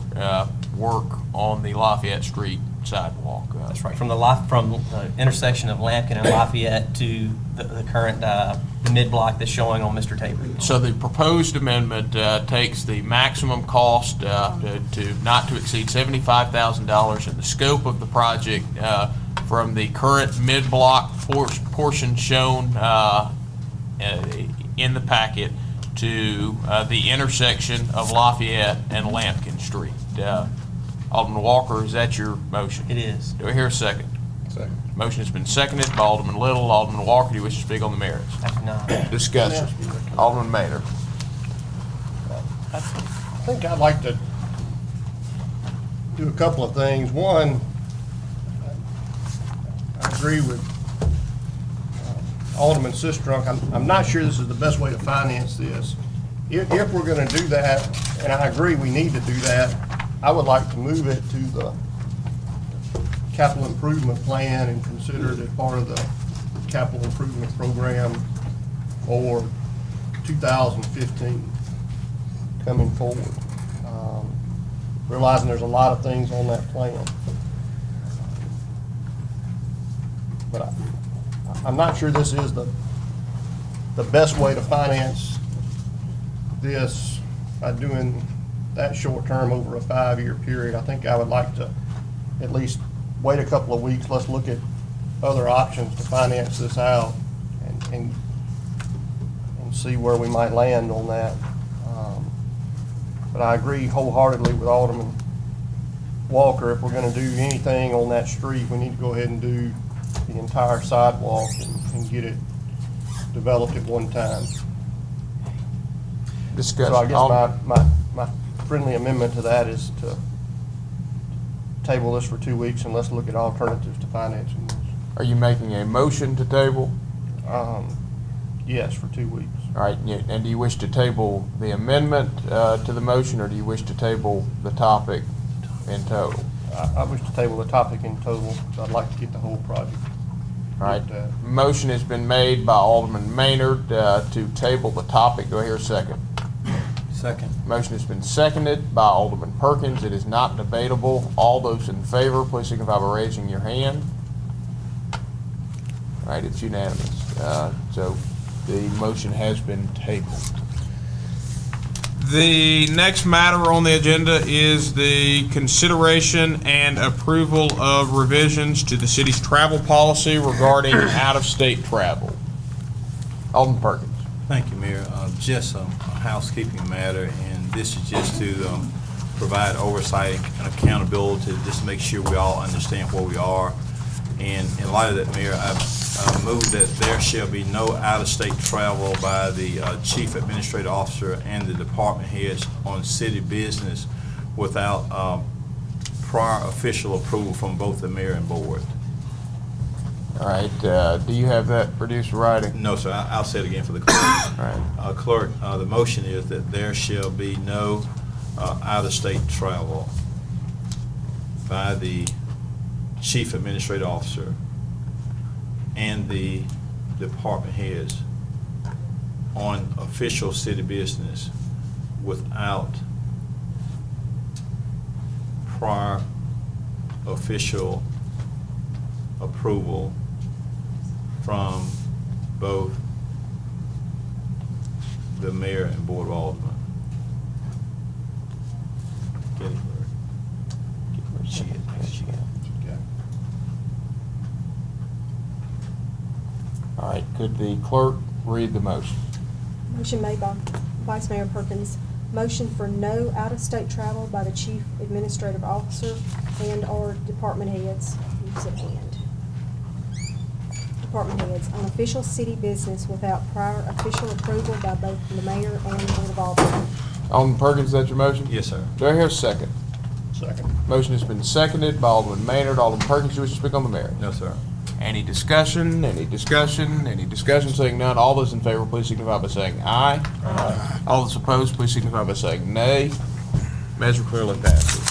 work on the Lafayette Street sidewalk. That's right, from the intersection of Lampkin and Lafayette to the current the mid-block that's showing on Mr. Tabor. So the proposed amendment takes the maximum cost to not to exceed $75,000 and the scope of the project from the current mid-block portion shown in the packet to the intersection of Lafayette and Lampkin Street. Alderman Walker, is that your motion? It is. Do I hear a second? Second. Motion has been seconded by Alderman Little. Alderman Walker, do you wish to speak on the merits? I do not. Discussion. Alderman Maynard. I think I'd like to do a couple of things. One, I agree with Alderman Sistrunk. I'm not sure this is the best way to finance this. If we're going to do that, and I agree we need to do that, I would like to move it to the capital improvement plan and consider it as part of the capital improvement program for 2015 coming forward. Realizing there's a lot of things on that plan. But I'm not sure this is the best way to finance this by doing that short term over a 5-year period. I think I would like to at least wait a couple of weeks. Let's look at other options to finance this out and see where we might land on that. But I agree wholeheartedly with Alderman Walker. If we're going to do anything on that street, we need to go ahead and do the entire sidewalk and get it developed at one time. Discussion. So I guess my friendly amendment to that is to table this for 2 weeks and let's look at alternatives to financing this. Are you making a motion to table? Yes, for 2 weeks. All right, and do you wish to table the amendment to the motion, or do you wish to table the topic in total? I wish to table the topic in total, so I'd like to get the whole project. All right, motion has been made by Alderman Maynard to table the topic. Do I hear a second? Second. Motion has been seconded by Alderman Perkins. It is not debatable. All those in favor, please signify by raising your hand. All right, it's unanimous. So the motion has been tabled. The next matter on the agenda is the consideration and approval of revisions to the city's travel policy regarding out-of-state travel. Alderman Perkins. Thank you, Mayor. Just a housekeeping matter, and this is just to provide oversight and accountability, just to make sure we all understand where we are. And in light of that, Mayor, I move that there shall be no out-of-state travel by the Chief Administrative Officer and the department heads on city business without prior official approval from both the mayor and board. All right, do you have that produced writing? No, sir. I'll say it again for the clerk. All right. Clerk, the motion is that there shall be no out-of-state travel by the Chief Administrative Officer and the department heads on official city business without require official approval from both the mayor and board of aldermen. Get it, Larry. Get where she is. There she is. All right, could the clerk read the motion? Motion made by Vice Mayor Perkins. Motion for no out-of-state travel by the Chief Administrative Officer and/or department heads, use of hand. Department heads on official city business without prior official approval by both the mayor and the Board of Alderman. Alderman Perkins, is that your motion? Yes, sir. Do I hear a second? Second. Motion has been seconded by Alderman Maynard. Alderman Perkins, you wish to speak on the matter? No, sir. Any discussion? Any discussion? Any discussion? Seeing none, all those in favor, please signify by saying aye. Aye. All those opposed, please signify by saying nay. Measure clearly passes.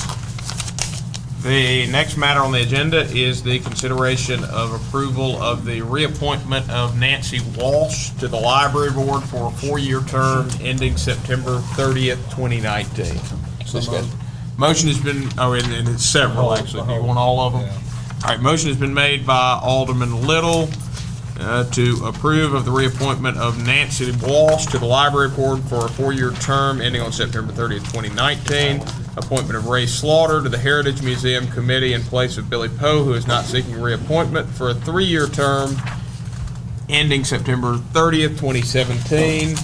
The next matter on the agenda is the consideration of approval of the reappointment of Nancy Walsh to the Library Board for a 4-year term ending September 30th, 2019. Discussion. Motion has been, and it's several actually. Do you want all of them? All right, motion has been made by Alderman Little to approve of the reappointment of Nancy Walsh to the Library Board for a 4-year term ending on September 30th, 2019. Appointment of Ray Slaughter to the Heritage Museum Committee in place of Billy Poe, who is not seeking reappointment, for a 3-year term ending September 30th, 2017.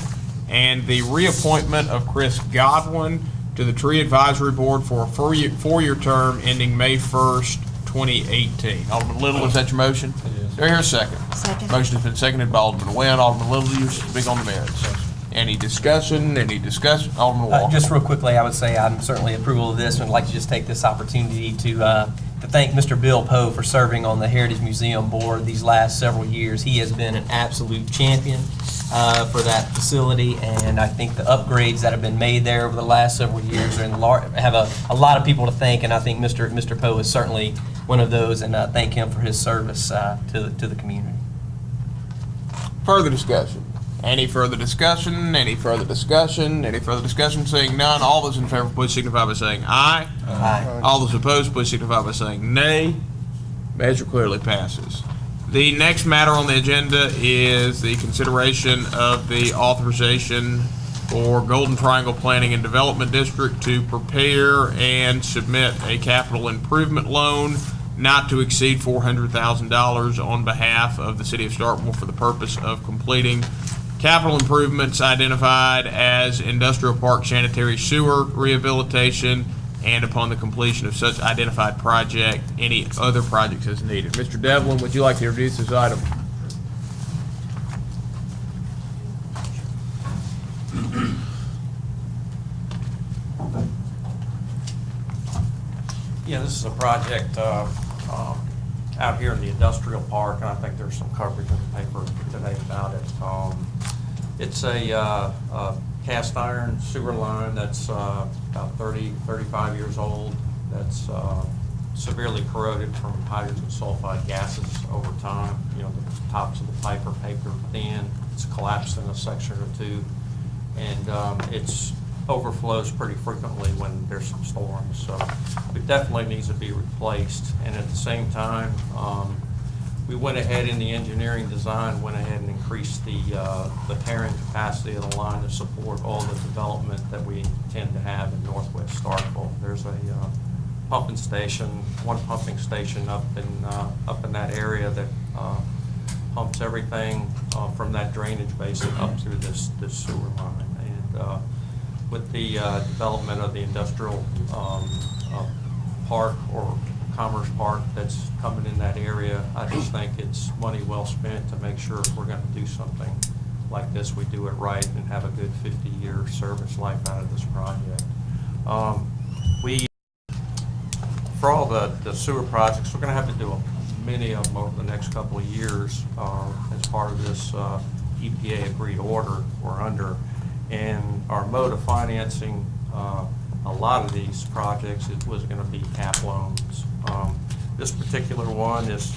And the reappointment of Chris Godwin to the Tree Advisory Board for a 4-year term ending May 1st, 2018. Alderman Little, is that your motion? It is. Do I hear a second? Second. Motion has been seconded by Alderman Nguyen. Alderman Little, you speak on the merits. Any discussion? Any discussion? Alderman Walker. Just real quickly, I would say I'm certainly approval of this, and I'd like to just take this opportunity to thank Mr. Bill Poe for serving on the Heritage Museum Board these last several years. He has been an absolute champion for that facility, and I think the upgrades that have been made there over the last several years have a lot of people to thank, and I think Mr. Poe is certainly one of those, and thank him for his service to the community. Further discussion? Any further discussion? Any further discussion? Any further discussion? Seeing none, all those in favor, please signify by saying aye. Aye. All those opposed, please signify by saying nay. Measure clearly passes. The next matter on the agenda is the consideration of the authorization for Golden Triangle Planning and Development District to prepare and submit a capital improvement loan not to exceed $400,000 on behalf of the city of Starkville for the purpose of completing capital improvements identified as industrial park sanitary sewer rehabilitation, and upon the completion of such identified project, any other projects as needed. Mr. Devlin, would you like to introduce this item? Yeah, this is a project out here in the industrial park, and I think there's some coverage in the paper today about it. It's a cast iron sewer line that's about 35 years old, that's severely corroded from hydrogen sulfide gases over time. You know, the tops of the pipe are paper thin, it's collapsed in a section or two, and it's overflows pretty frequently when there's some storms, so it definitely needs to be replaced. And at the same time, we went ahead in the engineering design, went ahead and increased the carrying capacity of the line to support all the development that we intend to have in northwest Starkville. There's a pumping station, one pumping station up in that area that pumps everything from that drainage basin up through this sewer line. And with the development of the industrial park or commerce park that's coming in that area, I just think it's money well spent to make sure if we're going to do something like this, we do it right and have a good 50-year service life out of this project. For all the sewer projects, we're going to have to do many of them over the next couple of years as part of this EPA agreed order we're under. And our mode of financing a lot of these projects was going to be cap loans. This particular one is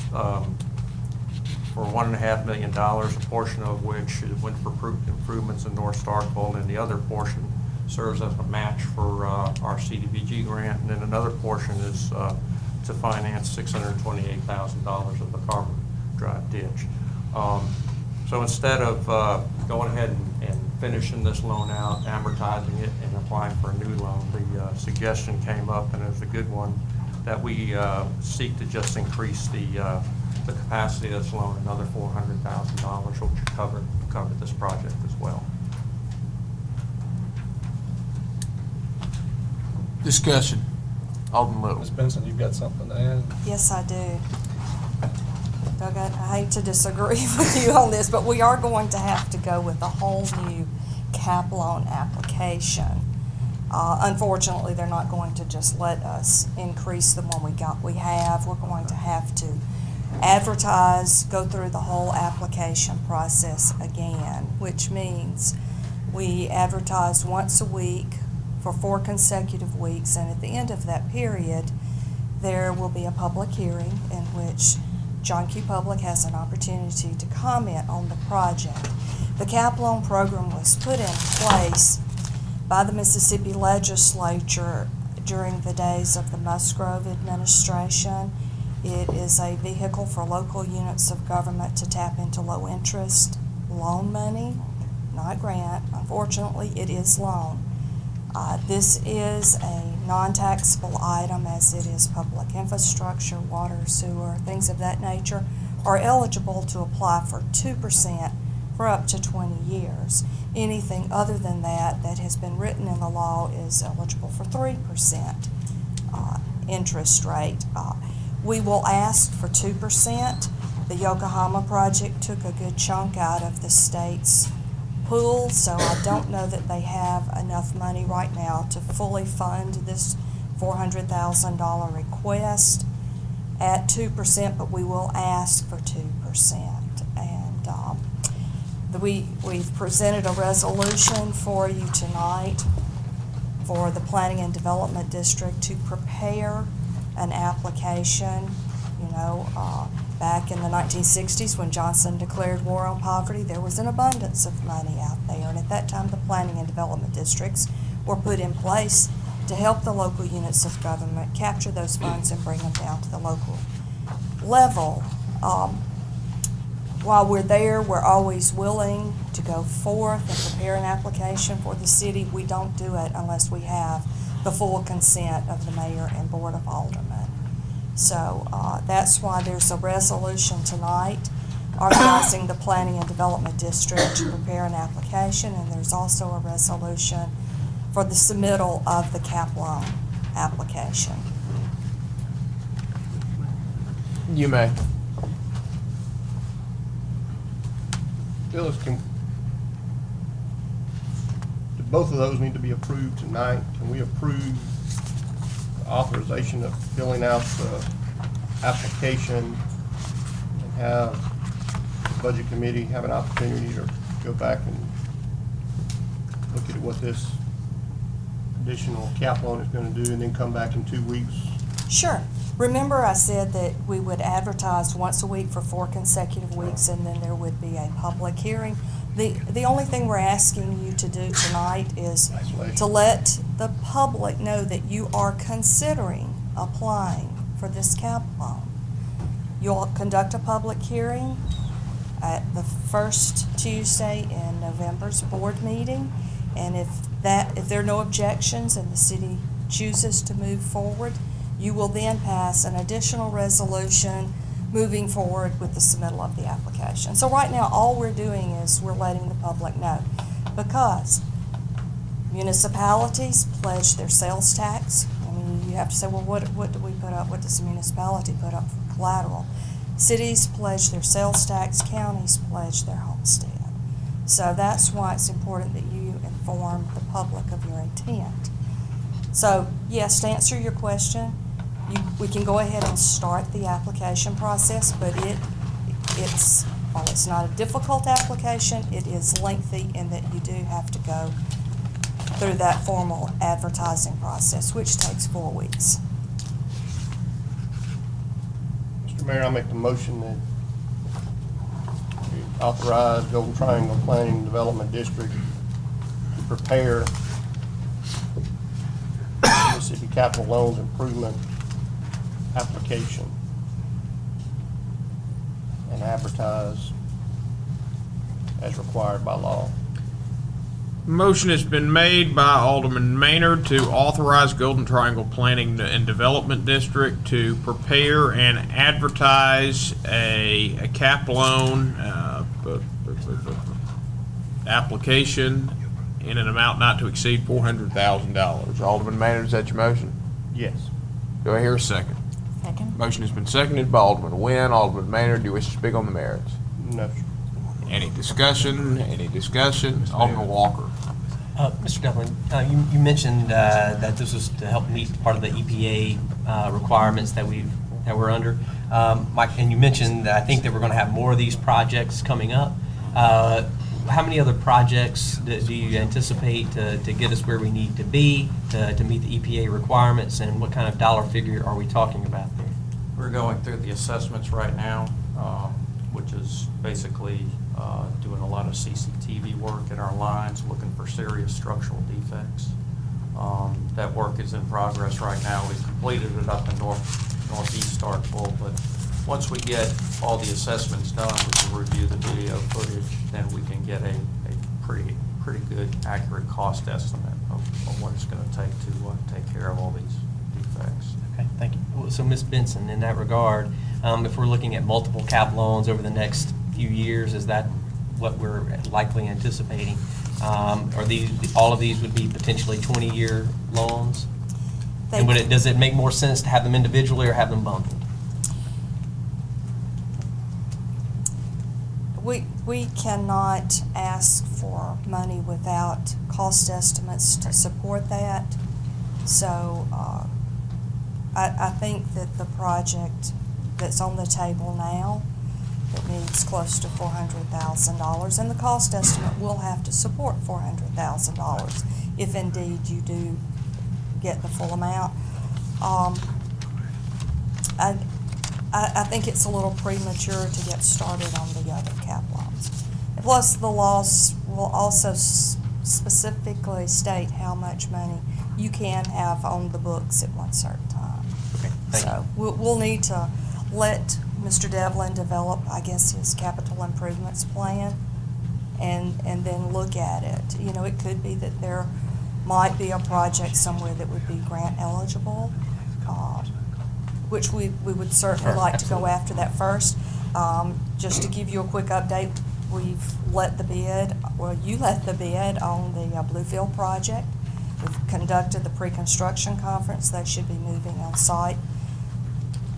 for $1.5 million, a portion of which went for improvements in North Starkville, and the other portion serves as a match for our CDBG grant, and then another portion is to finance $628,000 of the Carver Drive ditch. So instead of going ahead and finishing this loan out, amortizing it, and applying for a new loan, the suggestion came up, and it was a good one, that we seek to just increase the capacity of this loan another $400,000, which will cover this project as well. Discussion. Alderman Little. Ms. Benson, you've got something to add? Yes, I do. Doug, I hate to disagree with you on this, but we are going to have to go with a whole new cap loan application. Unfortunately, they're not going to just let us increase the one we have. We're going to have to advertise, go through the whole application process again, which means we advertise once a week for 4 consecutive weeks, and at the end of that period, there will be a public hearing in which John Q. Public has an opportunity to comment on the project. The cap loan program was put in place by the Mississippi legislature during the days of the Musgrove administration. It is a vehicle for local units of government to tap into low-interest loan money, not grant. Unfortunately, it is loan. This is a non-taxable item, as it is public infrastructure, water, sewer, things of that nature, are eligible to apply for 2% for up to 20 years. Anything other than that has been written in the law is eligible for 3% interest rate. We will ask for 2%. The Yokohama project took a good chunk out of the state's pool, so I don't know that they have enough money right now to fully fund this $400,000 request at 2%, but we will ask for 2%. And we've presented a resolution for you tonight for the Planning and Development District to prepare an application. Back in the 1960s, when Johnson declared war on poverty, there was an abundance of money out there, and at that time the planning and development districts were put in place to help the local units of government capture those funds and bring them down to the local level. While we're there, we're always willing to go forth and prepare an application for the city. We don't do it unless we have the full consent of the mayor and board of aldermen. So that's why there's a resolution tonight authorizing the Planning and Development District to prepare an application, and there's also a resolution for the submittal of the cap loan application. You may. Phyllis, do both of those need to be approved tonight? Can we approve authorization of filling out the application and have the budget committee have an opportunity to go back and look at what this additional cap loan is going to do, and then come back in 2 weeks? Sure. Remember I said that we would advertise once a week for 4 consecutive weeks, and then there would be a public hearing. The only thing we're asking you to do tonight is to let the public know that you are considering applying for this cap loan. You'll conduct a public hearing at the first Tuesday in November's board meeting, and if there are no objections and the city chooses to move forward, you will then pass an additional resolution moving forward with the submittal of the application. So right now, all we're doing is we're letting the public know, because municipalities pledge their sales tax. I mean, you have to say, well, what do we put up? What does the municipality put up for collateral? Cities pledge their sales tax, counties pledge their homestead. So that's why it's important that you inform the public of your intent. So yes, to answer your question, we can go ahead and start the application process, but while it's not a difficult application, it is lengthy in that you do have to go through that formal advertising process, which takes 4 weeks. Mr. Mayor, I make the motion that we authorize Golden Triangle Planning and Development District to prepare Mississippi Capital Loans Improvement application and advertise as required by law. Motion has been made by Alderman Maynard to authorize Golden Triangle Planning and Development District to prepare and advertise a cap loan application in an amount not to exceed $400,000. Alderman Maynard, is that your motion? Yes. Do I hear a second? Second. Motion has been seconded by Alderman Nguyen. Alderman Maynard, do you wish to speak on the merits? No, sir. Any discussion? Any discussion? Alderman Walker. Mr. Devlin, you mentioned that this was to help meet part of the EPA requirements that we're under. Mike, and you mentioned that I think that we're going to have more of these projects coming up. How many other projects do you anticipate to get us where we need to be to meet the EPA requirements, and what kind of dollar figure are we talking about there? We're going through the assessments right now, which is basically doing a lot of CCTV work at our lines, looking for serious structural defects. That work is in progress right now. We've completed it up in northeast Starkville, but once we get all the assessments done, we can review the video footage, then we can get a pretty good, accurate cost estimate of what it's going to take to take care of all these defects. Okay, thank you. Well, so, Ms. Benson, in that regard, if we're looking at multiple cap loans over the next few years, is that what we're likely anticipating? Are all of these would be potentially 20-year loans? And does it make more sense to have them individually or have them bundled? We cannot ask for money without cost estimates to support that. So I think that the project that's on the table now, that needs close to $400,000, and the cost estimate will have to support $400,000 if indeed you do get the full amount. I think it's a little premature to get started on the other cap loans. Plus, the laws will also specifically state how much money you can have on the books at one certain time. Okay, thank So we'll need to let Mr. Devlin develop, I guess, his capital improvements plan and then look at it. You know, it could be that there might be a project somewhere that would be grant eligible, which we would certainly like to go after that first. Just to give you a quick update, we've let the bid, well, you let the bid on the Bluefield project. We've conducted the pre-construction conference. They should be moving on site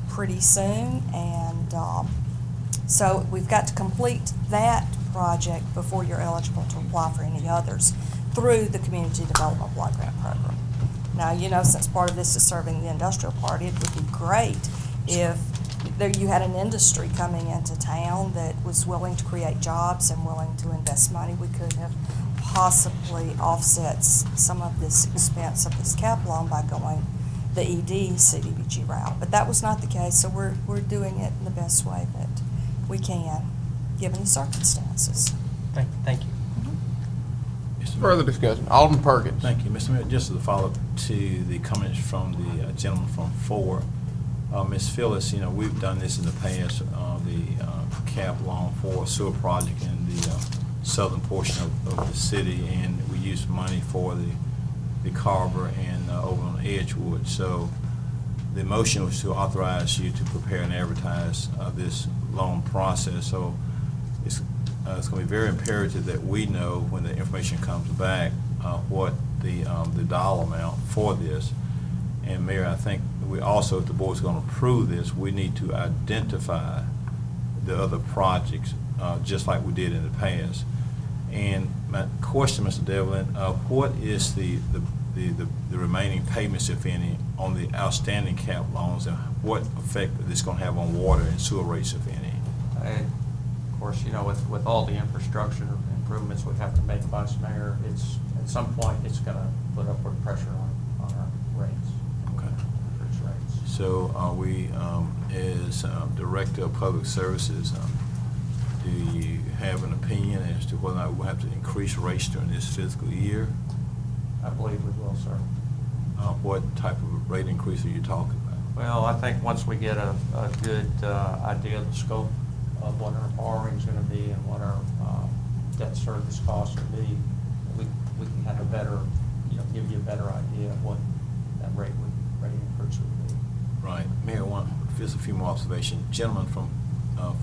pretty soon, and so we've got to complete that project before you're eligible to apply for any others through the Community Development Block Grant Program. Now, you know, since part of this is serving the industrial party, it would be great if you had an industry coming into town that was willing to create jobs and willing to invest money. We could have possibly offset some of this expense of this cap loan by going the ED CDBG route. But that was not the case, so we're doing it in the best way that we can, given the circumstances. Thank you. Further discussion. Alderman Perkins. Thank you, Mr. Mayor. Just as a follow-up to the comments from the gentleman from Ford, Ms. Phyllis, you know, we've done this in the past, the cap loan for a sewer project in the southern portion of the city, and we used money for the Carver and over on Edgewood. So the motion was to authorize you to prepare and advertise this loan process. So it's going to be very imperative that we know when the information comes back what the dollar amount for this. And Mayor, I think we also, if the board's going to approve this, we need to identify the other projects just like we did in the past. And my question, Mr. Devlin, what is the remaining payments, if any, on the outstanding cap loans, and what effect is this going to have on water and sewer rates, if any? Of course, you know, with all the infrastructure improvements we have to make, Vice Mayor, it's at some point it's going to put upward pressure on our rates. Okay. Rates. So are we, as Director of Public Services, do you have an opinion as to whether or not we'll have to increase rates during this fiscal year? I believe we will, sir. What type of rate increase are you talking about? Well, I think once we get a good idea of the scope of what our borrowing's gonna be and what our debt service costs will be, we can have a better, give you a better idea of what that rate increase would be. Right. Mayor, just a few more observations. Gentlemen from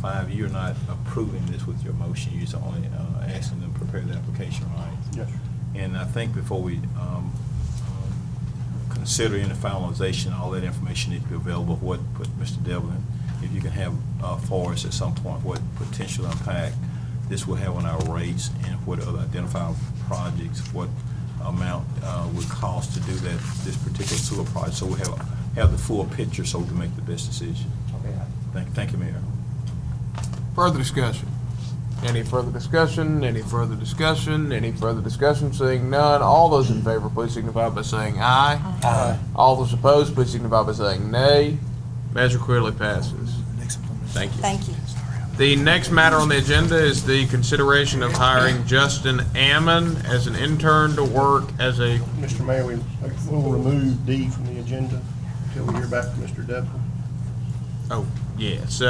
5, you're not approving this with your motion. You're just only asking them to prepare the application, right? Yes, sir. And I think before we consider any finalization, all that information needs to be available. What Mr. Devlin, if you can have for us at some point, what potential impact this will have on our rates and what other identified projects, what amount would cost to do this particular sewer project, so we have the full picture so we can make the best decision. Okay. Thank you, Mayor. Further discussion? Any further discussion? Any further discussion? Any further discussion? Seeing none, all those in favor, please signify by saying aye. Aye. All those opposed, please signify by saying nay. Measure clearly passes. Thank you. Thank you. The next matter on the agenda is the consideration of hiring Justin Ammon as an intern to work as a... Mr. Mayor, we'll remove D from the agenda until we hear back from Mr. Devlin. Oh, yes.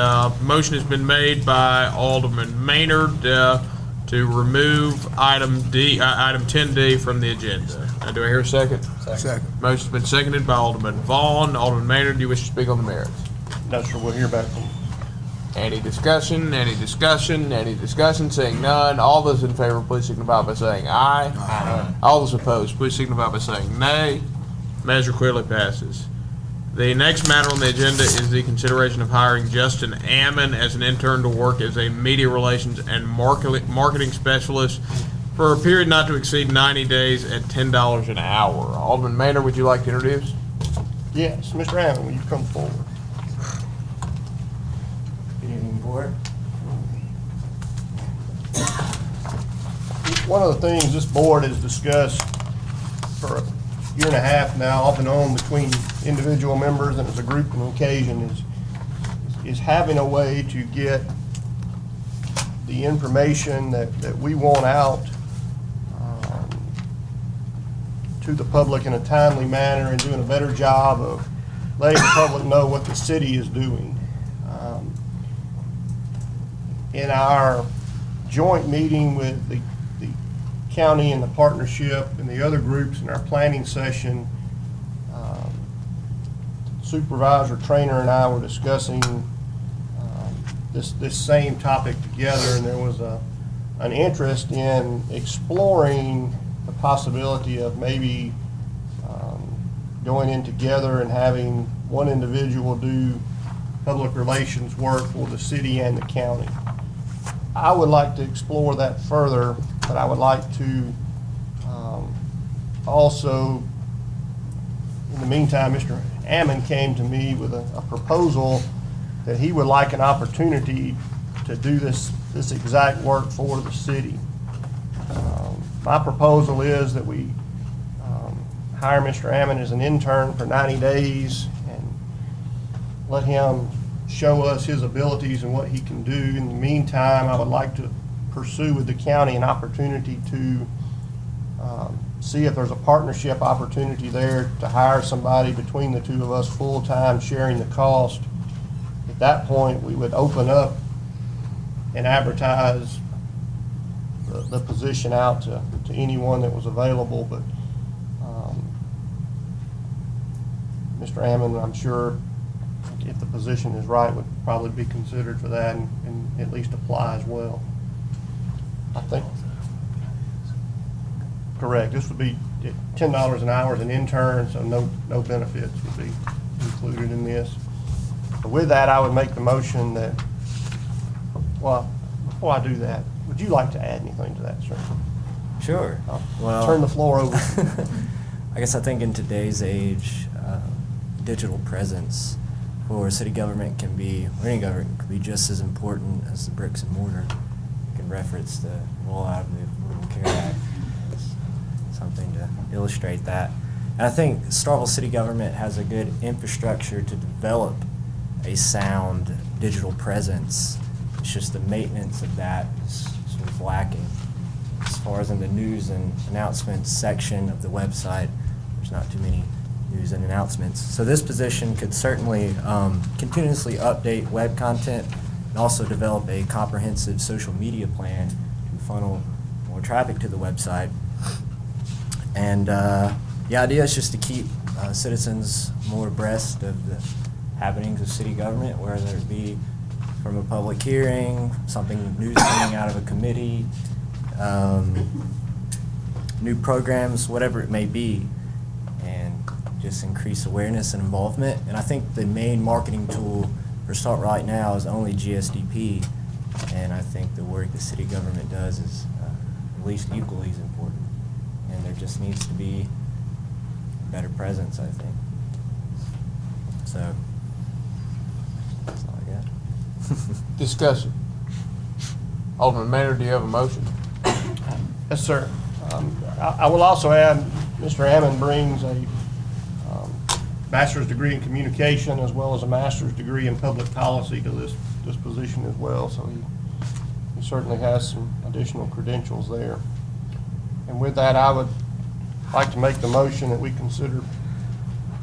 Motion has been made by Alderman Maynard to remove item 10D from the agenda. Do I hear a second? Second. Motion's been seconded by Alderman Vaughn. Alderman Maynard, do you wish to speak on the merits? No, sir, we'll hear back from him. Any discussion? Any discussion? Any discussion? Seeing none, all those in favor, please signify by saying aye. Aye. All those opposed, please signify by saying nay. Measure clearly passes. The next matter on the agenda is the consideration of hiring Justin Ammon as an intern to work as a media relations and marketing specialist for a period not to exceed 90 days at $10 an hour. Alderman Maynard, would you like to introduce? Yes, Mr. Ammon, will you come forward? Good evening, Board. One of the things this board has discussed for a year and a half now, off and on between individual members and as a group on occasion, is having a way to get the information that we want out to the public in a timely manner and doing a better job of letting the public know what the city is doing. In our joint meeting with the county and the partnership and the other groups in our planning session, Supervisor Trainer and I were discussing this same topic together, and there was an interest in exploring the possibility of maybe going in together and having one individual do public relations work for the city and the county. I would like to explore that further, but I would like to also, in the meantime, Mr. Ammon came to me with a proposal that he would like an opportunity to do this exact work for the city. My proposal is that we hire Mr. Ammon as an intern for 90 days and let him show us his abilities and what he can do. In the meantime, I would like to pursue with the county an opportunity to see if there's a partnership opportunity there to hire somebody between the two of us full-time, sharing the cost. At that point, we would open up and advertise the position out to anyone that was available, but Mr. Ammon, I'm sure, if the position is right, would probably be considered for that and at least apply as well. I think, correct, this would be $10 an hour as an intern, so no benefits would be included in this. But with that, I would make the motion that, well, before I do that, would you like to add anything to that, sir? Sure. I'll turn the floor over. I guess I think in today's age, digital presence for city government can be, or any government, can be just as important as the bricks and mortar. You can reference the rollout of the Affordable Care Act as something to illustrate that. And I think Starkville city government has a good infrastructure to develop a sound digital presence. It's just the maintenance of that is sort of lacking. As far as in the news and announcements section of the website, there's not too many news and announcements. So this position could certainly continuously update web content and also develop a comprehensive social media plan to funnel more traffic to the website. And the idea is just to keep citizens more abreast of the happenings of city government, whether it be from a public hearing, something news coming out of a committee, new programs, whatever it may be, and just increase awareness and involvement. And I think the main marketing tool for Start right now is only GSDP, and I think the work the city government does is at least equally as important. And there just needs to be a better presence, I think. So, that's all I got. Discussion. Alderman Maynard, do you have a motion? Yes, sir. I will also add, Mr. Ammon brings a bachelor's degree in communication as well as a master's degree in public policy to this position as well, so he certainly has some additional credentials there. And with that, I would like to make the motion that we consider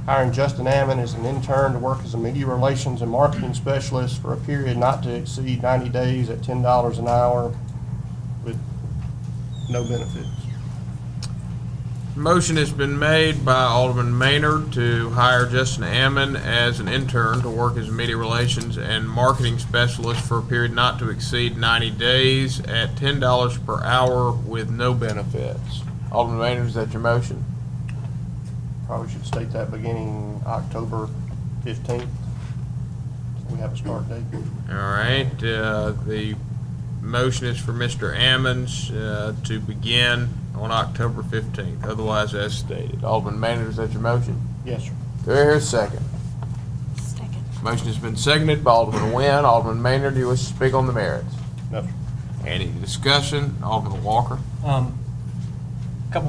hiring Justin Ammon as an intern to work as a media relations and marketing specialist for a period not to exceed 90 days at $10 an hour with no benefits. Motion has been made by Alderman Maynard to hire Justin Ammon as an intern to work as a media relations and marketing specialist for a period not to exceed 90 days at $10 per hour with no benefits. Alderman Maynard, is that your motion? Probably should state that beginning October 15th. We have a start date. All right, the motion is for Mr. Ammons to begin on October 15th, otherwise as stated. Alderman Maynard, is that your motion? Yes, sir. Do I hear a second? Second. Motion has been seconded by Alderman Nguyen. Alderman Maynard, do you wish to speak on the merits? No, sir. Any discussion? Alderman Walker?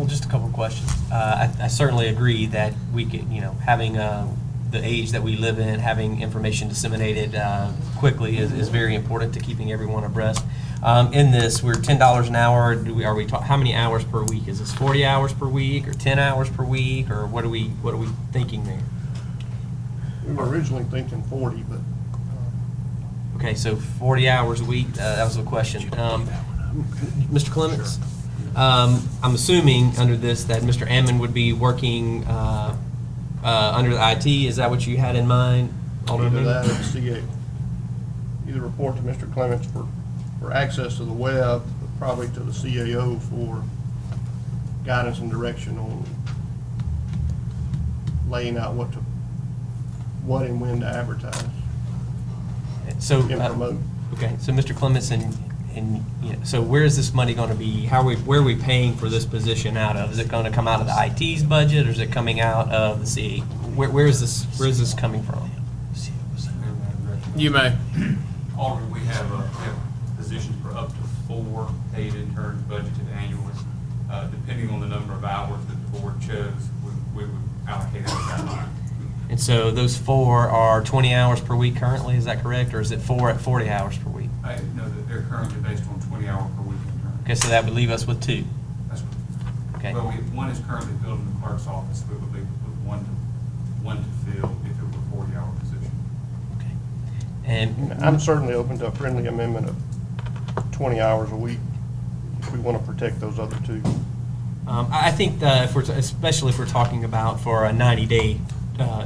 Just a couple of questions. I certainly agree that we could, having the age that we live in, having information disseminated quickly is very important to keeping everyone abreast. In this, we're $10 an hour. How many hours per week? Is this 40 hours per week or 10 hours per week, or what are we thinking there? We were originally thinking 40, but Okay, so 40 hours a week. That was the question. Mr. Clements, I'm assuming under this that Mr. Ammon would be working under the IT. Is that what you had in mind, Alderman? either that or the CA. Either report to Mr. Clements for access to the web, but probably to the CAO for guidance and direction on laying out what and when to advertise So, and promote. okay, so Mr. Clements, so where is this money going to be? Where are we paying for this position out of? Is it going to come out of the IT's budget, or is it coming out of the CA? Where is this coming from? You may. Alderman, we have positions for up to 4 paid interns budgeted annually. Depending on the number of hours that the board chose, we would allocate out of that line. And so those 4 are 20 hours per week currently, is that correct? Or is it 4 at 40 hours per week? I know that they're currently based on 20-hour per week interns. Okay, so that would leave us with 2. That's Okay. Well, one is currently filled in the clerk's office. We would leave with one to fill if it were a 40-hour position. Okay. And I'm certainly open to a friendly amendment of 20 hours a week if we want to protect those other 2. I think especially if we're talking about for a 90-day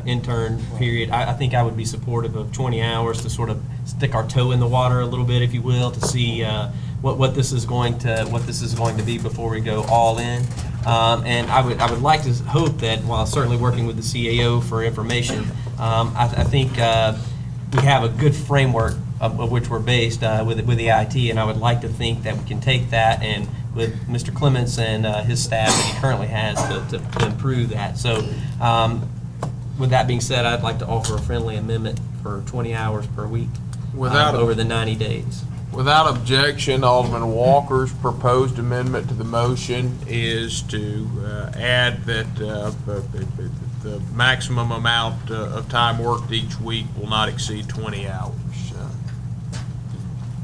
intern period, I think I would be supportive of 20 hours to sort of stick our toe in the water a little bit, if you will, to see what this is going to be before we go all in. And I would like to hope that while certainly working with the CAO for information, I think we have a good framework of which we're based with the IT, and I would like to think that we can take that and with Mr. Clements and his staff that he currently has to improve that. So with that being said, I'd like to offer a friendly amendment for 20 hours per week over the 90 days. Without objection, Alderman Walker's proposed amendment to the motion is to add that the maximum amount of time worked each week will not exceed 20 hours.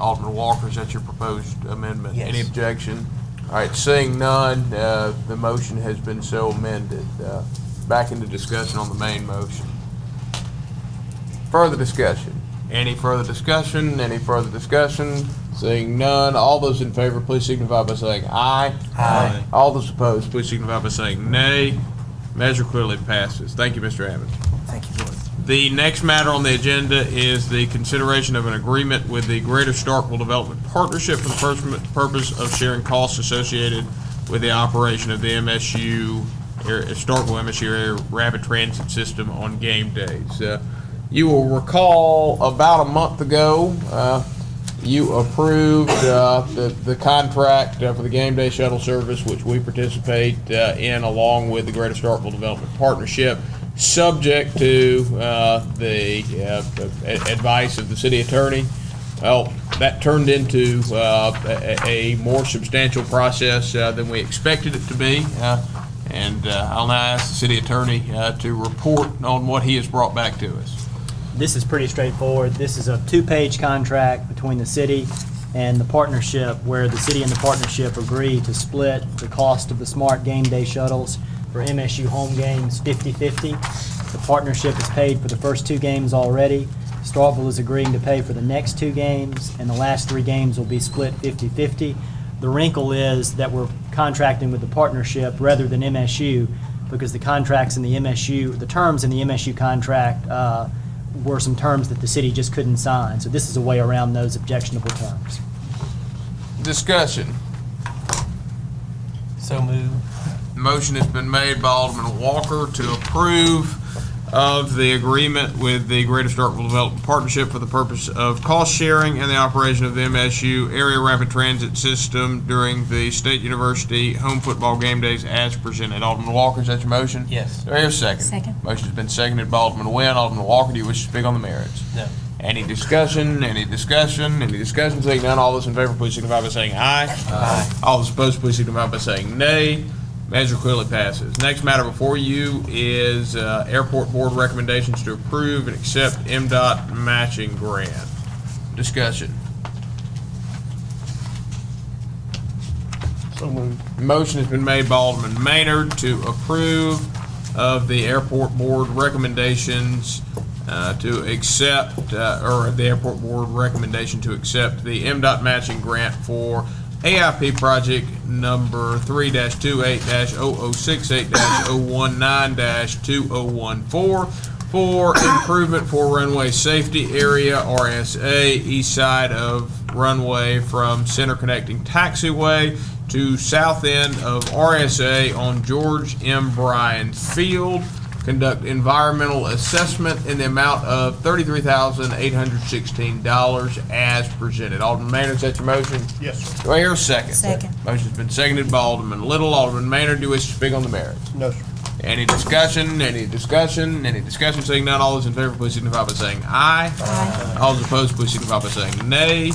Alderman Walker, is that your proposed amendment? Yes. Any objection? All right, seeing none, the motion has been so amended. back into discussion on the main motion. Further discussion? Any further discussion? Any further discussion? Seeing none, all those in favor, please signify by saying aye. Aye. All those opposed, please signify by saying nay. Measure clearly passes. Thank you, Mr. Abbott. Thank you, Board. The next matter on the agenda is the consideration of an agreement with the Greater Starkville Development Partnership for the purpose of sharing costs associated with the operation of the Starkville MSU Area Rapid Transit System on game days. You will recall about a month ago, you approved the contract for the game day shuttle service, which we participate in along with the Greater Starkville Development Partnership, subject to the advice of the city attorney. Well, that turned into a more substantial process than we expected it to be. And I'll now ask the city attorney to report on what he has brought back to us. This is pretty straightforward. This is a 2-page contract between the city and the partnership, where the city and the partnership agree to split the cost of the smart game day shuttles for MSU home games 50-50. The partnership has paid for the first 2 games already. Starkville is agreeing to pay for the next 2 games, and the last 3 games will be split 50-50. The wrinkle is that we're contracting with the partnership rather than MSU, because the contracts in the MSU, the terms in the MSU contract were some terms that the city just couldn't sign. So this is a way around those objectionable terms. Discussion. So moved. Motion has been made by Alderman Walker to approve of the agreement with the Greater Starkville Development Partnership for the purpose of cost sharing and the operation of the MSU Area Rapid Transit System during the State University home football game days as presented. Alderman Walker, is that your motion? Yes. Do I hear a second? Second. Motion has been seconded by Alderman Nguyen. Alderman Walker, do you wish to speak on the merits? No. Any discussion? Any discussion? Any discussion? Seeing none, all those in favor, please signify by saying aye. Aye. All those opposed, please signify by saying nay. Measure clearly passes. Next matter before you is Airport Board recommendations to approve and accept MDOT matching grant. Discussion. So moved. Motion has been made by Alderman Maynard to approve of the Airport Board recommendations to accept, or the Airport Board recommendation to accept the MDOT matching grant for AIP project number 3-288-0068-019-2014 for improvement for runway safety area, RSA, east side of runway from center connecting taxiway to south end of RSA on George M. Bryan Field. Conduct environmental assessment in the amount of $33,816 as presented. Alderman Maynard, is that your motion? Yes, sir. Do I hear a second? Second. Motion's been seconded by Alderman Little. Alderman Maynard, do you wish to speak on the merits? No, sir. Any discussion? Any discussion? Any discussion? Seeing none, all those in favor, please signify by saying aye. Aye. All those opposed, please signify by saying nay.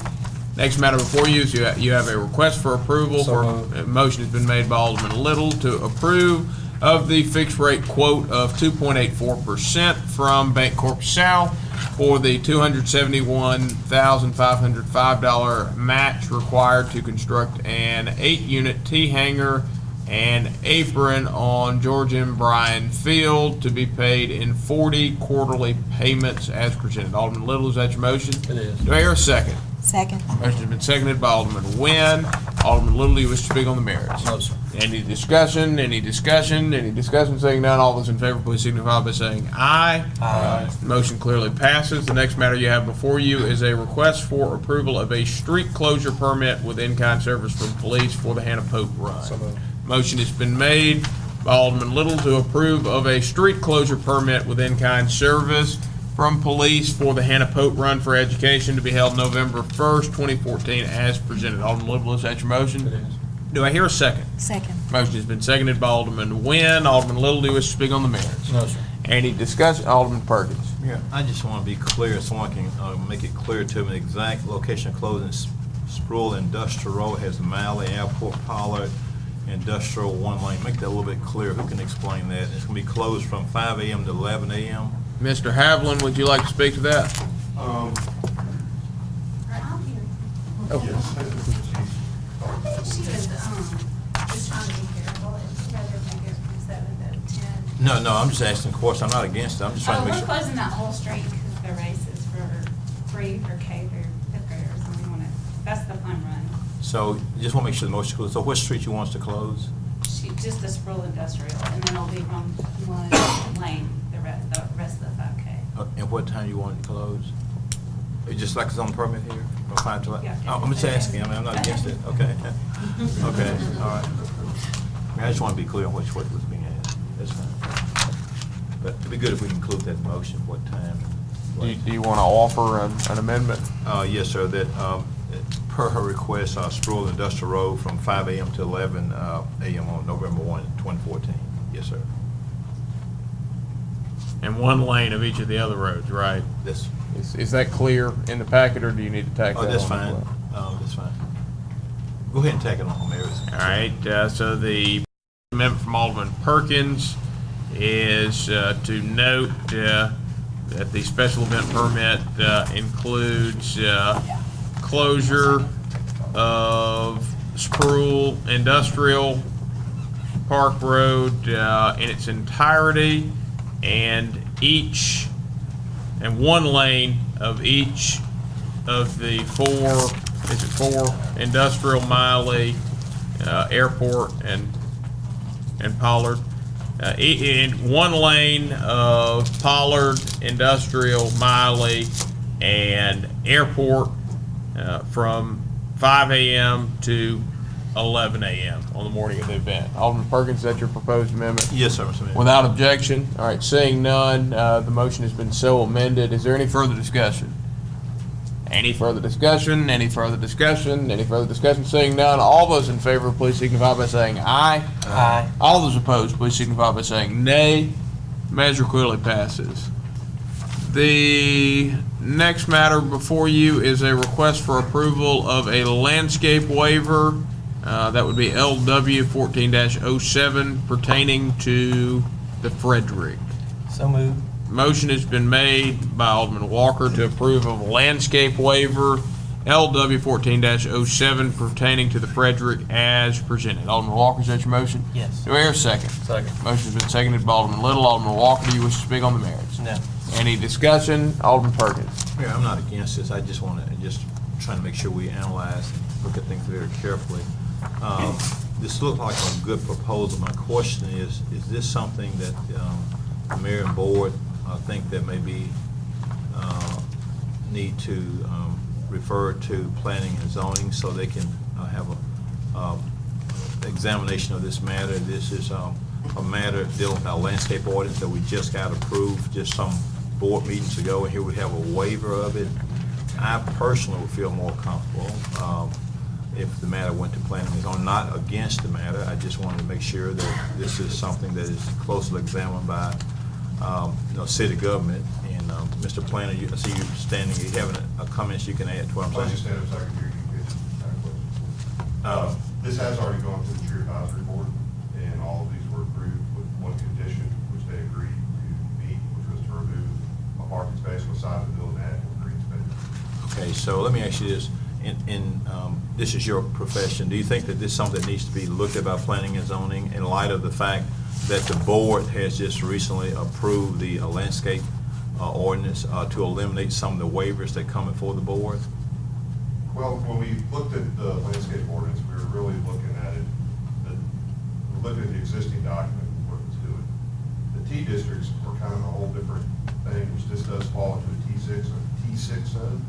Next matter before you is you have a request for approval So for, moved. a motion has been made by Alderman Little to approve of the fixed rate quote of 2.84% from Bancorp South for the $271,505 match required to construct an 8-unit T-hanger and apron on George M. Bryan Field to be paid in 40 quarterly payments as presented. Alderman Little, is that your motion? It is. Do I hear a second? Second. Motion has been seconded by Alderman Nguyen. Alderman Little, do you wish to speak on the merits? No, sir. Any discussion? Any discussion? Any discussion? Seeing none, all those in favor, please signify by saying aye. Aye. Motion clearly passes. The next matter you have before you is a request for approval of a street closure permit with in-kind service from police for the Hannah Pope Run. So moved. Motion has been made by Alderman Little to approve of a street closure permit with in-kind service from police for the Hannah Pope Run for Education to be held November 1st, 2014, as presented. Alderman Little, is that your motion? It is. Do I hear a second? Second. Motion has been seconded by Alderman Nguyen. Alderman Little, do you wish to speak on the merits? No, sir. Any discussion? Alderman Perkins. Yeah, I just want to be clear, so I can make it clear to me the exact location of closing. Sproul Industrial Road has Malley Airport, Pollard, Industrial, one lane. Make that a little bit clear. Who can explain that? It's going to be closed from 5 a.m. to 11 a.m. Mr. Havlin, would you like to speak to that? She was, just trying to be careful, and she rather make it from 7 to 10. No, I'm just asking a question. I'm not against it. I'm just trying to make We're sure. closing that whole street because the race is for free for K through fifth graders, and we want to, that's the fun run. So you just want to make sure the motion closed. So what street you want us to close? Just the Sproul Industrial, and then it'll be one lane, the rest of the 5K. And what time you want it to close? Just like it's on the permit here, from 5 to 8? Yeah. I'm just asking. I mean, I'm not against it. Okay. Okay, all right. I mean, I just want to be clear on what was being asked. That's fine. But it'd be good if we can include that motion, what time. Do you want to offer an amendment? Yes, sir, that, per her request, Sproul Industrial Road from 5 a.m. to 11 a.m. on November 1, 2014. Yes, sir. And one lane of each of the other roads, right? This. Is that clear in the packet, or do you need to tack that on? Oh, that's as fine. well? That's fine. Go ahead and tack it on, Mary. All right, so the amendment from Alderman Perkins is to note that the special event permit includes closure of Sproul Industrial Park Road in its entirety, and one lane of each of the four Industrial, Miley, Airport, and Pollard. In one lane of Pollard, Industrial, Miley, and Airport from 5 a.m. to 11 a.m. on the morning of the event. Alderman Perkins, is that your proposed amendment? Yes, sir, Mr. Mayor. Without objection? All right, seeing none, the motion has been so amended. Is there any further discussion? Any further discussion? Any further discussion? Any further discussion? Seeing none, all those in favor, please signify by saying aye. Aye. All those opposed, please signify by saying nay. Measure clearly passes. The next matter before you is a request for approval of a landscape waiver. That would be LW 14-07 pertaining to the Frederick. So moved. Motion has been made by Alderman Walker to approve of a landscape waiver, LW 14-07 pertaining to the Frederick as presented. Alderman Walker, is that your motion? Yes. Do I hear a second? Second. Motion's been seconded by Alderman Little. Alderman Walker, do you wish to speak on the merits? No. Any discussion? Alderman Perkins. Mayor, I'm not against this. I just want to, trying to make sure we analyze and look at things very carefully. This looks like a good proposal. My question is this something that the mayor and board think that maybe need to refer to planning and zoning so they can have a examination of this matter? This is a matter dealing with our landscape ordinance that we just got approved just some board meetings ago, and here we have a waiver of it. I personally would feel more comfortable if the matter went to planning and zoning. Not against the matter, I just wanted to make sure that this is something that is closely examined by city government. And Mr. Planner, I see you standing, you having a comments you can add to what I'm saying? I'll just stand up so I can hear you. This has already gone to the tree advisory board, and all of these were approved with one condition, which they agreed to meet, which was to remove a parking space on the side of the building and add more green space. Okay, so let me ask you this. This is your profession. Do you think that this is something that needs to be looked at by planning and zoning in light of the fact that the board has just recently approved the landscape ordinance to eliminate some of the waivers that come before the board? Well, when we looked at the landscape ordinance, we were really looking at it, we're looking at the existing document and what it's doing. The T districts were kind of a whole different thing, which this does fall into a T6 or T6 zone.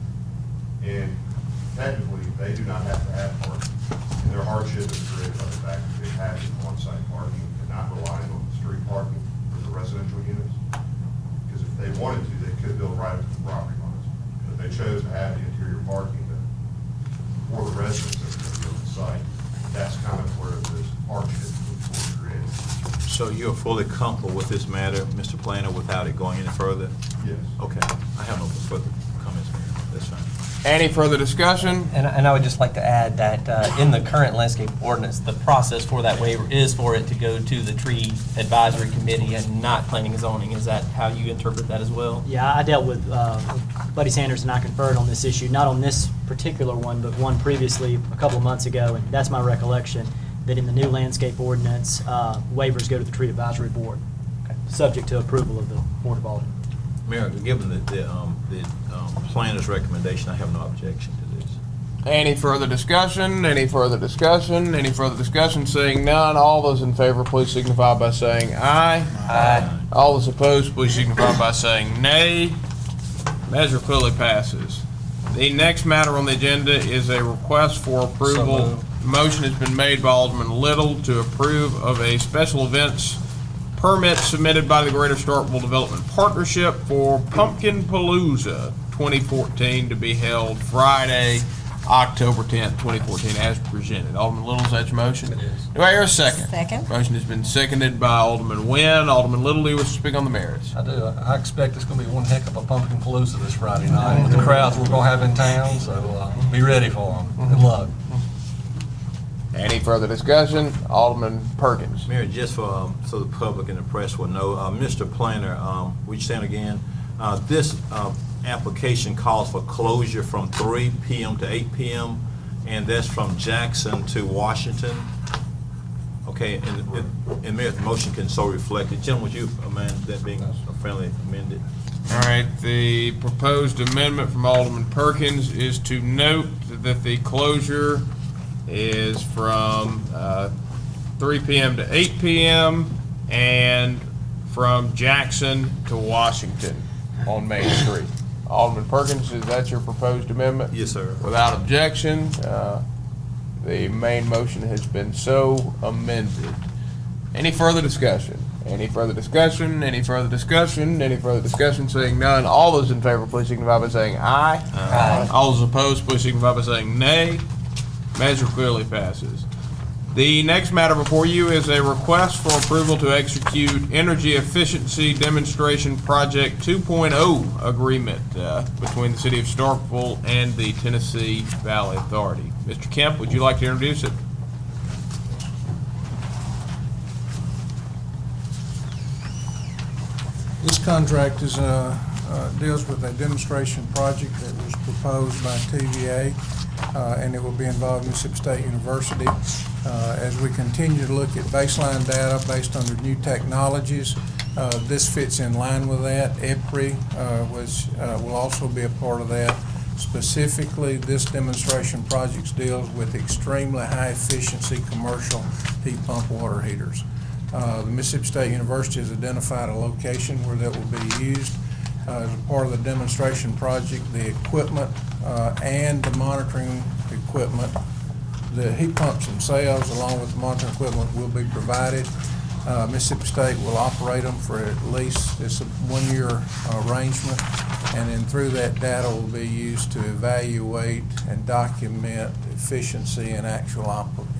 And technically, they do not have to have parking. And their hardship is created by the fact that they have on-site parking and not relying on street parking for the residential units. Because if they wanted to, they could build right up to the property lines. But if they chose to have the interior parking for the residents that are going to be on the site, that's kind of where this hardship was created. So you're fully comfortable with this matter, Mr. Planner, without it going any further? Yes. Okay, I have no further comments, Mayor. That's fine. Any further discussion? And I would just like to add that in the current landscape ordinance, the process for that waiver is for it to go to the tree advisory committee and not planning and zoning. Is that how you interpret that as well? Yeah, I dealt with Buddy Sanders and I conferred on this issue, not on this particular one, but one previously a couple of months ago, and that's my recollection, that in the new landscape ordinance, waivers go to the tree advisory board. Okay. subject to approval of the Board of Alderman. Mayor, given the planner's recommendation, I have no objection to this. Any further discussion? Any further discussion? Any further discussion? Seeing none, all those in favor, please signify by saying aye. Aye. All those opposed, please signify by saying nay. Measure clearly passes. The next matter on the agenda is a request for approval. Motion has been made by Alderman Little to approve of a special events permit submitted by the Greater Starkville Development Partnership for Pumpkin Palooza 2014 to be held Friday, October 10th, 2014, as presented. Alderman Little, is that your motion? It is. Do I hear a second? Second. Motion has been seconded by Alderman Nguyen. Alderman Little, do you wish to speak on the merits? I do. I expect it's going to be one heck of a pumpkin palooza this Friday night with the crowds we're going to have in town, so be ready for them. Good luck. Any further discussion? Alderman Perkins. Mayor, just for, so the public and the press will know, Mr. Planner, would you stand again? This application calls for closure from 3 p.m. to 8 p.m., and that's from Jackson to Washington. Okay, and Mayor, the motion can so reflect it. Gentlemen, would you amend that being friendly amended? All right, the proposed amendment from Alderman Perkins is to note that the closure is from 3 p.m. to 8 p.m. and from Jackson to Washington on Main Street. Alderman Perkins, is that your proposed amendment? Yes, sir. Without objection, the main motion has been so amended. Any further discussion? Any further discussion? Any further discussion? Any further discussion? Seeing none, all those in favor, please signify by saying aye. Aye. All those opposed, please signify by saying nay. Measure clearly passes. The next matter before you is a request for approval to execute Energy Efficiency Demonstration Project 2.0 agreement between the City of Starkville and the Tennessee Valley Authority. Mr. Kemp, would you like to introduce it? This contract is, deals with a demonstration project that was proposed by TVA, and it will be involving Mississippi State University. As we continue to look at baseline data based on the new technologies, this fits in line with that. EPRI will also be a part of that. Specifically, this demonstration project deals with extremely high-efficiency commercial heat pump water heaters. The Mississippi State University has identified a location where that will be used. As a part of the demonstration project, the equipment and the monitoring equipment, the heat pumps themselves, along with the monitoring equipment, will be provided. Mississippi State will operate them for at least, it's a one-year arrangement, and then through that data will be used to evaluate and document efficiency and actual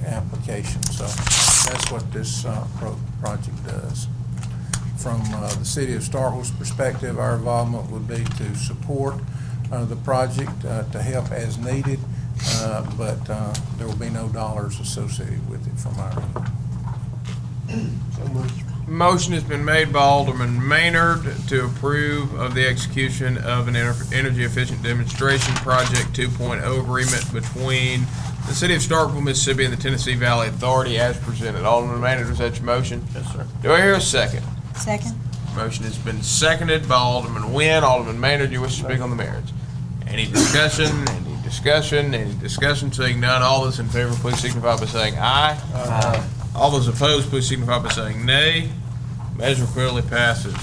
application. So that's what this project does. From the City of Starkville's perspective, our involvement would be to support the project, to help as needed, but there will be no dollars associated with it from our end. Motion has been made by Alderman Maynard to approve of the execution of an energy efficient demonstration project 2.0 agreement between the City of Starkville, Mississippi and the Tennessee Valley Authority as presented. Alderman Maynard, is that your motion? Yes, sir. Do I hear a second? Second. Motion has been seconded by Alderman Nguyen. Alderman Maynard, you wish to speak on the merits? Any discussion? Any discussion? Any discussion? Seeing none, all those in favor, please signify by saying aye. Aye. All those opposed, please signify by saying nay. Measure clearly passes.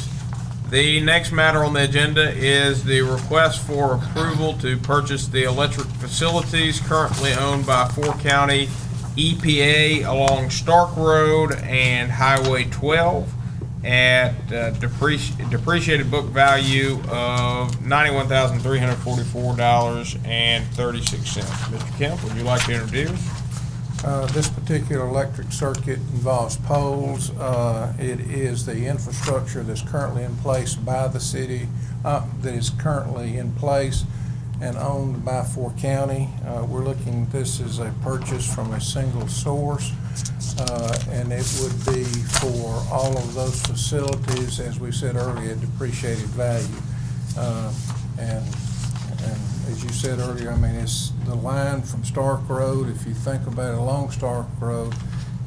The next matter on the agenda is the request for approval to purchase the electric facilities currently owned by 4-County EPA along Stark Road and Highway 12 at depreciated book value of $91,344.36. Mr. Kemp, would you like to introduce? This particular electric circuit involves poles. It is the infrastructure that's currently in place by the city, that is currently in place and owned by 4-County. We're looking, this is a purchase from a single source, and it would be for all of those facilities, as we said earlier, depreciated value. And as you said earlier, I mean, it's the line from Stark Road. If you think about it along Stark Road,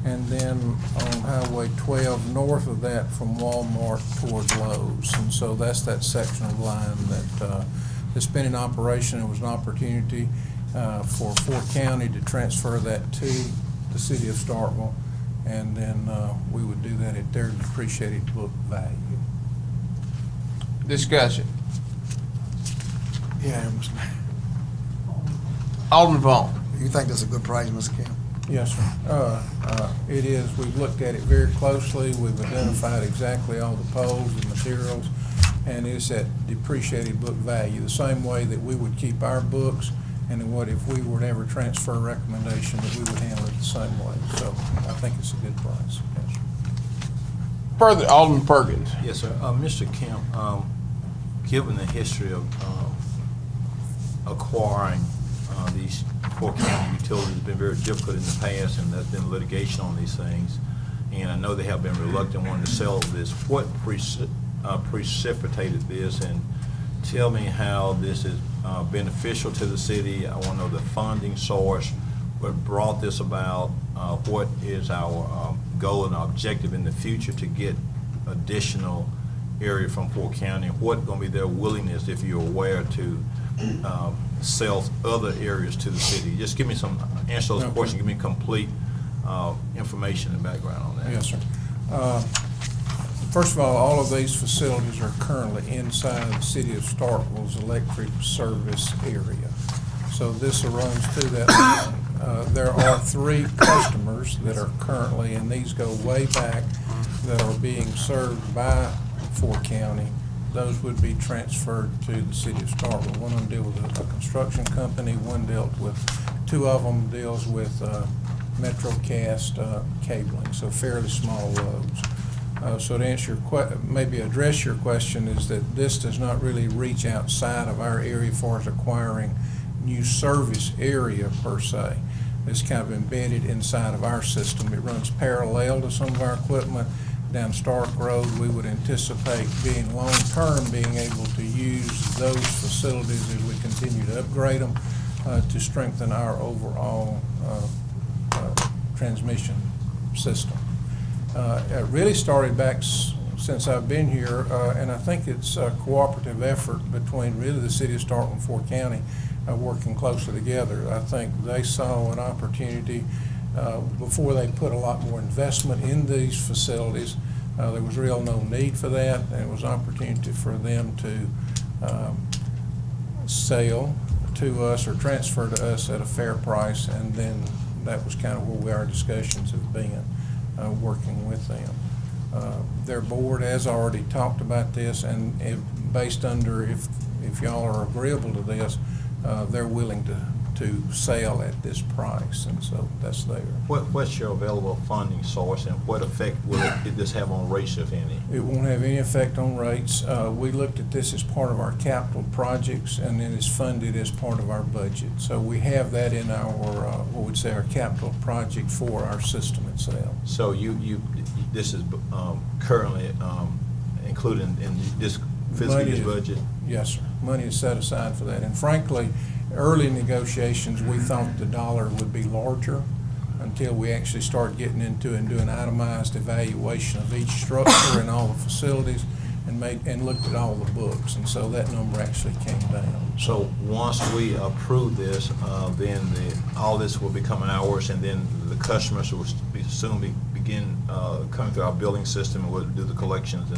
and then on Highway 12, north of that from Walmart toward Lowe's. And so that's that section of line that's been in operation. It was an opportunity for Fort County to transfer that to the city of Starkville, and then we would do that at their depreciated book value. Discussion. Yeah, Mr. Mayor. Alderman Vaughn. You think that's a good price, Mr. Kim? Yes, sir. It is. We've looked at it very closely. We've identified exactly all the poles and materials, and it's at depreciated book value, the same way that we would keep our books, and then what if we were to ever transfer a recommendation, that we would handle it the same way. So I think it's a good price. Yes, sir. Further, Alderman Perkins. Yes, sir. Mr. Kemp, given the history of acquiring these Fort County utilities, has been very difficult in the past, and there's been litigation on these things. And I know they have been reluctant wanting to sell this. What precipitated this? And tell me how this is beneficial to the city. I want to know the funding source, what brought this about, what is our goal and objective in the future to get additional area from Fort County, what going to be their willingness, if you're aware, to sell other areas to the city. Just give me some, answer those questions, give me complete information and background on that. Yes, sir. First of all of these facilities are currently inside the city of Starkville's electric service area. So this runs through that line. There are 3 customers that are currently, and these go way back, that are being served by Fort County. Those would be transferred to the city of Starkville. One of them deals with a construction company, one dealt with, 2 of them deals with MetroCast cabling, so fairly small loads. So to answer your maybe address your question, is that this does not really reach outside of our area as far as acquiring new service area per se. It's kind of embedded inside of our system. It runs parallel to some of our equipment down Stark Road. We would anticipate being long-term being able to use those facilities as we continue to upgrade them to strengthen our overall transmission system. It really started back since I've been here, and I think it's a cooperative effort between really the city of Starkville and Fort County working closely together. I think they saw an opportunity before they put a lot more investment in these facilities. There was real no need for that, and it was an opportunity for them to sell to us or transfer to us at a fair price, and then that was kind of where our discussions have been, working with them. Their board has already talked about this, and based under, if y'all are agreeable to this, they're willing to sell at this price, and so that's there. What's your available funding source, and what effect will this have on rates, if any? It won't have any effect on rates. We looked at this as part of our capital projects, and it is funded as part of our budget. So we have that in our, what we'd say, our capital project for our system itself. So this is currently included in this fiscal year's budget? Yes, sir. Money is set aside for that. And frankly, early negotiations, we thought the dollar would be larger until we actually started getting into and doing itemized evaluation of each structure and all the facilities and looked at all the books. And so that number actually came down. So once we approve this, then all this will become ours, and then the customers will soon begin coming through our billing system, and we'll do the collections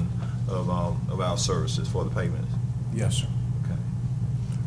of our services for the payments. Yes, sir. Okay.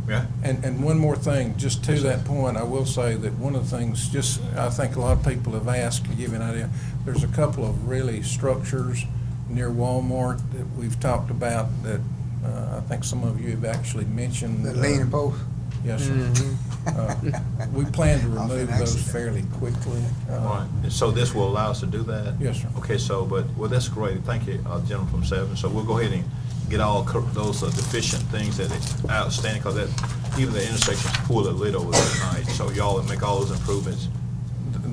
Yeah. And one more thing, just to that point, I will say that one of the things, I think a lot of people have asked, to give you an idea, there's a couple of really structures near Walmart that we've talked about that I think some of you have actually mentioned. The leaning post? Yes, sir. Mm-hmm. We plan to remove those fairly quickly. Right. So this will allow us to do that? Yes, sir. Okay, so, well, that's great. Thank you, gentleman from 7. So we'll go ahead and get all those deficient things that are outstanding, because that, even the intersection's full of lit over tonight. So y'all will make all those improvements.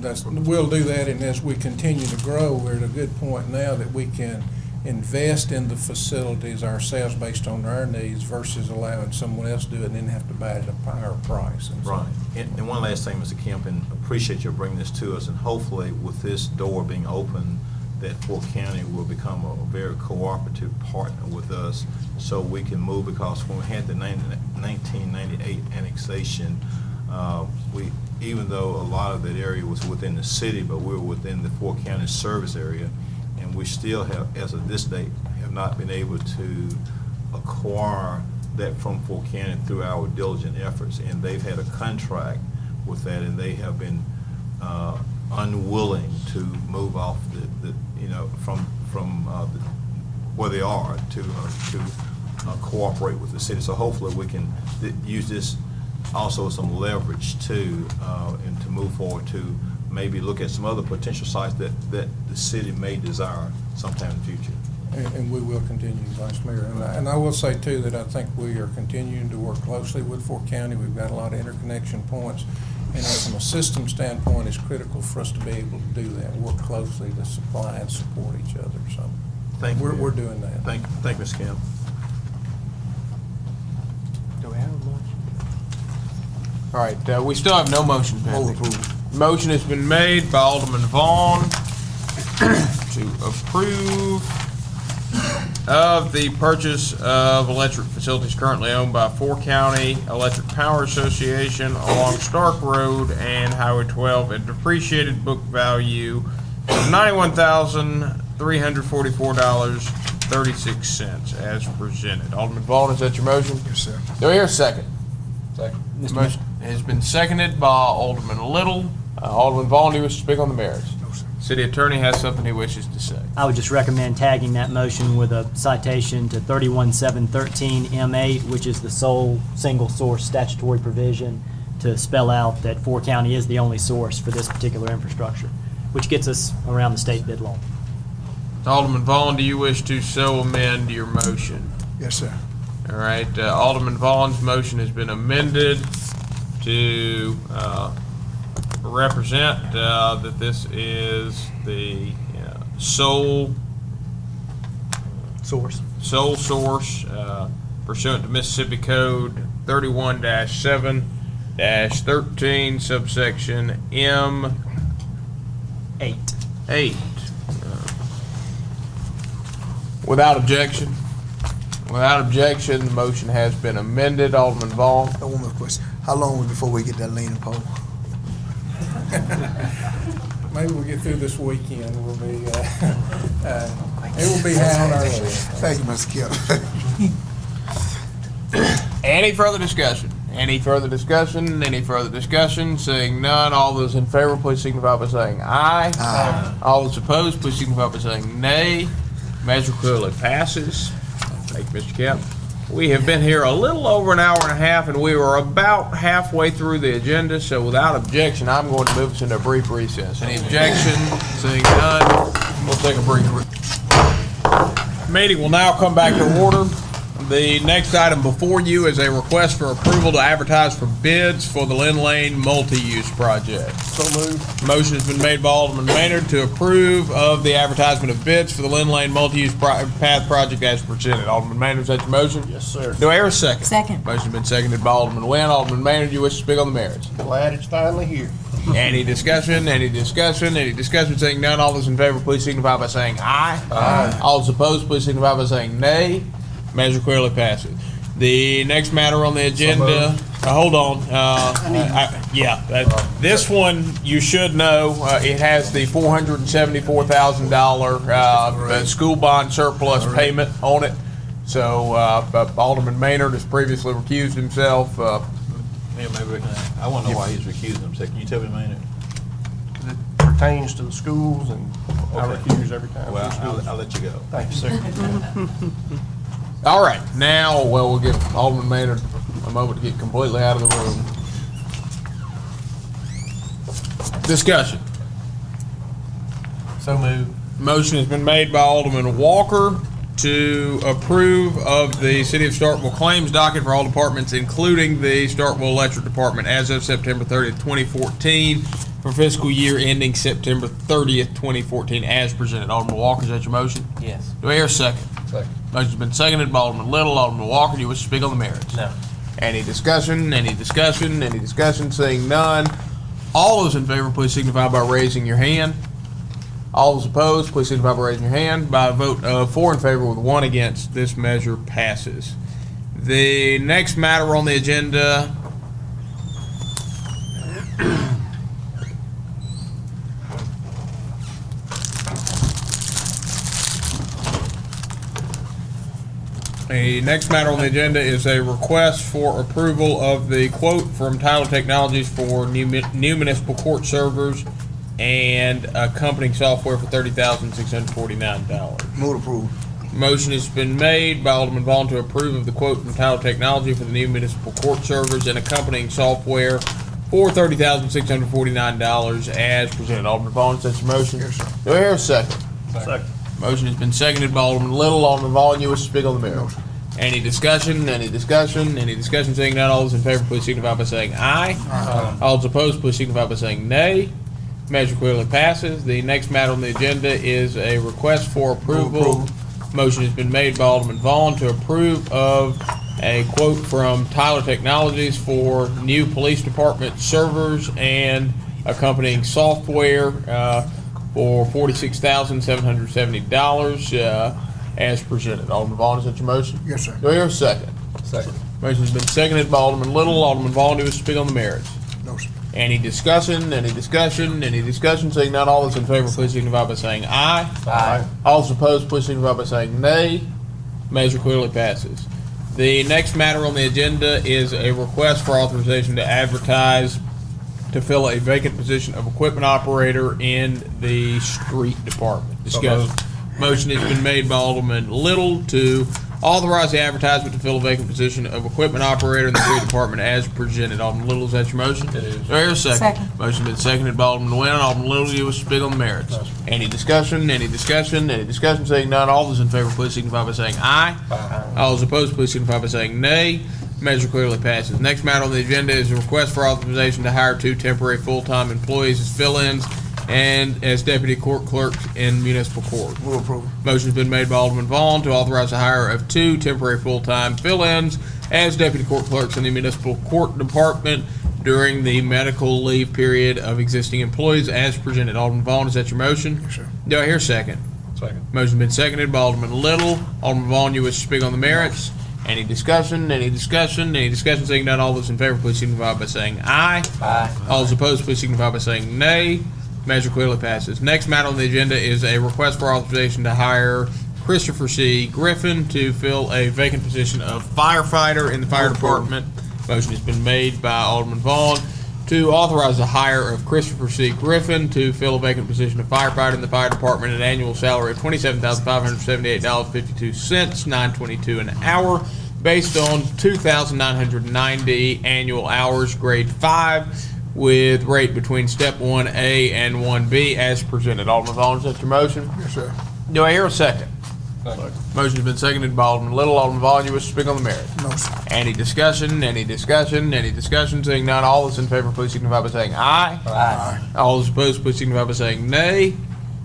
We'll do that, and as we continue to grow, we're at a good point now that we can invest in the facilities ourselves based on our needs versus allowing someone else to do it and then have to buy it at a higher price. And so- Right. And one last thing, Mr. Kemp, and appreciate you bringing this to us, and hopefully with this door being open, that Fork County will become a very cooperative partner with us so we can move, because when we had the 1998 annexation, even though a lot of that area was within the city, but we were within the Fork County service area, and we still have, as of this date, have not been able to acquire that from Fork County through our diligent efforts. And they've had a contract with that, and they have been unwilling to move off from where they are to cooperate with the city. So hopefully we can use this also as some leverage too, and to move forward to maybe look at some other potential sites that the city may desire sometime in the future. And we will continue, Vice Mayor. And I will say too that I think we are continuing to work closely with Fork County. We've got a lot of interconnection points. And from a system standpoint, it's critical for us to be able to do that, work closely to supply and support each other. So we're doing that. Thank you, Ms. Kemp. Do we have a motion? All right, we still have no motion pending. Motion has been made by Alderman Vaughn to approve of the purchase of electric facilities currently owned by Fork County Electric Power Association along Stark Road and Highway 12 at depreciated book value of $91,344.36 as presented. Alderman Vaughn, is that your motion? Yes, sir. Do I hear a second? Second. Motion has been seconded by Alderman Little. Alderman Vaughn, do you wish to speak on the merits? No, sir. City Attorney has something he wishes to say. I would just recommend tagging that motion with a citation to 31713 M8, which is the sole single source statutory provision to spell out that Fork County is the only source for this particular infrastructure, which gets us around the state bid law. Alderman Vaughn, do you wish to so amend your motion? Yes, sir. All right, Alderman Vaughn's motion has been amended to represent that this is the sole source pursuant to Mississippi Code 31-7-13 subsection M8. Without objection? Without objection, the motion has been amended. Alderman Vaughn? One more question. How long before we get that leaning pole? Maybe we'll get through this weekend. We'll be, it will be high on our list. Thank you, Mr. Kemp. Any further discussion? Any further discussion? Any further discussion? Seeing none, all those in favor, please signify by saying aye. Aye. All those opposed, please signify by saying nay. Measure clearly passes. Thank you, Mr. Kemp. We have been here a little over an hour and a half, and we were about halfway through the agenda, so without objection, I'm going to move us into a brief recess. Any objection? Seeing none, we'll take a brief recess. Meeting will now come back to order. The next item before you is a request for approval to advertise for bids for the Lynn Lane multi-use project. So moved. Motion has been made by Alderman Maynard to approve of the advertisement of bids for the Lynn Lane multi-use path project as presented. Alderman Maynard, is that your motion? Yes, sir. Do I hear a second? Second. Motion's been seconded by Alderman Nguyen. Alderman Maynard, you wish to speak on the merits? Glad it's finally here. Any discussion? Any discussion? Any discussion? Saying none, all those in favor, please signify by saying aye. Aye. All those opposed, please signify by saying nay. Measure clearly passes. The next matter on the agenda, hold on. This one, you should know, it has the $474,000 school bond surplus payment on it. So Alderman Maynard has previously recused himself. Yeah, maybe we can, I want to know why he's recusing himself. Can you tell me, Maynard? It pertains to the schools, and I Okay. recuse every time. Well, for schools. I'll let you go. Thank you, sir. All right, now, we'll give Alderman Maynard a moment to get completely out of the room. Discussion. So moved. Motion has been made by Alderman Walker to approve of the City of Starkville claims docket for all departments, including the Starkville Electric Department as of September 30th, 2014. for fiscal year ending September 30th, 2014, as presented. Alderman Walker, is that your motion? Yes. Do I hear a second? Second. Motion's been seconded by Alderman Little. Alderman Walker, do you wish to speak on the merits? No. Any discussion? Any discussion? Any discussion? Seeing none. All those in favor, please signify by raising your hand. All those opposed, please signify by raising your hand. By a vote of 4 in favor with 1 against, this measure passes. The next matter on the agenda is a request for approval of the quote from Tyler Technologies for new municipal court servers and accompanying software for $30,649. Move approval. Motion has been made by Alderman Vaughn to approve of the quote from Tyler Technology for the new municipal court servers and accompanying software for $30,649 as presented. Alderman Vaughn, is that your motion? Yes, sir. Do I hear a second? Second. Motion has been seconded by Alderman Little. Alderman Vaughn, you wish to speak on the matter? Any discussion? Any discussion? Any discussion? Seeing none, all those in favor, please signify by saying aye. Aye. All those opposed, please signify by saying nay. Measure clearly passes. The next matter on the agenda is a request for approval. Motion has been made by Alderman Vaughn to approve of a quote from Tyler Technologies for new police department servers and accompanying software for $46,770 as presented. Alderman Vaughn, is that your motion? Yes, sir. Do I hear a second? Second. Motion has been seconded by Alderman Little. Alderman Vaughn, do you wish to speak on the merits? No, sir. Any discussion? Any discussion? Any discussion? Seeing none, all those in favor, please signify by saying aye. Aye. All those opposed, please signify by saying nay. Measure clearly passes. The next matter on the agenda is a request for authorization to advertise to fill a vacant position of equipment operator in the street department. Discussion. Motion has been made by Alderman Little to authorize the advertisement to fill a vacant position of equipment operator in the street department as presented. Alderman Little, is that your motion? It is. Do I hear a second? Second. Motion been seconded by Alderman Nguyen. Alderman Little, you wish to speak on the merits? No, sir. Any discussion? Any discussion? Any discussion? Seeing none, all those in favor, please signify by saying aye. Aye. All those opposed, please signify by saying nay. Measure clearly passes. Next matter on the agenda is a request for authorization to hire 2 temporary full-time employees as fill-ins and as deputy court clerks in municipal court. Move approval. Motion's been made by Alderman Vaughn to authorize the hire of 2 temporary full-time fill-ins as deputy court clerks in the municipal court department during the medical leave period of existing employees as presented. Alderman Vaughn, is that your motion? Yes, sir. Do I hear a second? Second. Motion's been seconded by Alderman Little. Alderman Vaughn, you wish to speak on the merits? Any discussion? Any discussion? Any discussion? Seeing none, all those in favor, please signify by saying aye. Aye. All those opposed, please signify by saying nay. Measure clearly passes. Next matter on the agenda is a request for authorization to hire Christopher C. Griffin to fill a vacant position of firefighter in the fire department. Motion has been made by Alderman Vaughn to authorize the hire of Christopher C. Griffin to fill a vacant position of firefighter in the fire department at an annual salary of $27,578.52, $9.22 an hour, based on 2,990 annual hours, grade 5, with rate between step 1A and 1B as presented. Alderman Vaughn, is that your motion? Yes, sir. Do I hear a second? Second. Motion's been seconded by Alderman Little. Alderman Vaughn, you wish to speak on the merits? No, sir. Any discussion? Any discussion? Any discussion? Seeing none, all those in favor, please signify by saying aye. Aye. All those opposed, please signify by saying nay.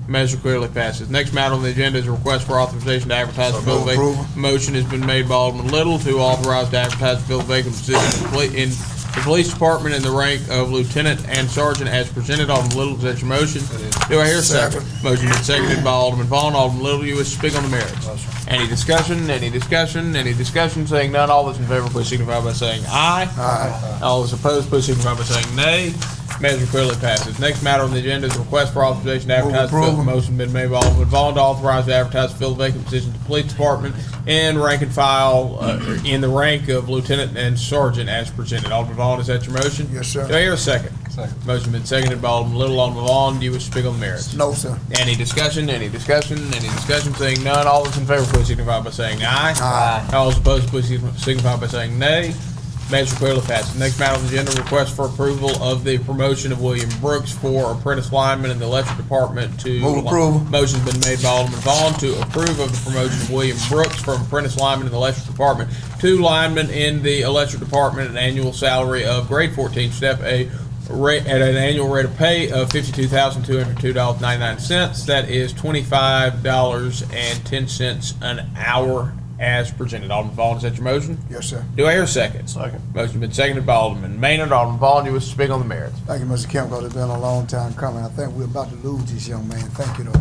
Measure clearly passes. Next matter on the agenda is a request for authorization to advertise to fill the approval. vacant. Motion has been made by Alderman Little to authorize to advertise to fill the vacant position in the police department in the rank of lieutenant and sergeant as presented. Alderman Little, is that your motion? Do I hear a second? Motion been seconded by Alderman Vaughn. Alderman Little, you wish to speak on the merits? No, sir. Any discussion? Any discussion? Any discussion? Seeing none, all those in favor, please signify by saying aye. Aye. All those opposed, please signify by saying nay. Measure clearly passes. Next matter on the agenda is a request for authorization to advertise. approval. Motion been made by Alderman Vaughn to authorize to advertise to fill the vacant position to the police department and rank and file in the rank of lieutenant and sergeant as presented. Alderman Vaughn, is that your motion? Yes, sir. Do I hear a second? Second. Motion been seconded by Alderman Little. Alderman Vaughn, do you wish to speak on the merits? No, sir. Any discussion? Any discussion? Any discussion? Seeing none, all those in favor, please signify by saying aye. Aye. All those opposed, please signify by saying nay. Measure clearly passes. Next matter on the agenda, request for approval of the promotion of William Brooks for apprentice lineman in the electric department to. Move approval. Motion's been made by Alderman Vaughn to approve of the promotion of William Brooks from apprentice lineman in the electric department to lineman in the electric department at an annual salary of grade 14, step A, at an annual rate of pay of $52,202.99. That is $25.10 an hour as presented. Alderman Vaughn, is that your motion? Yes, sir. Do I hear a second? Second. Motion's been seconded by Alderman Maynard. Alderman Vaughn, you wish to speak on the merits? Thank you, Mr. Kemp, because it's been a long time coming. I think we're about to lose this young man. Thank you, though.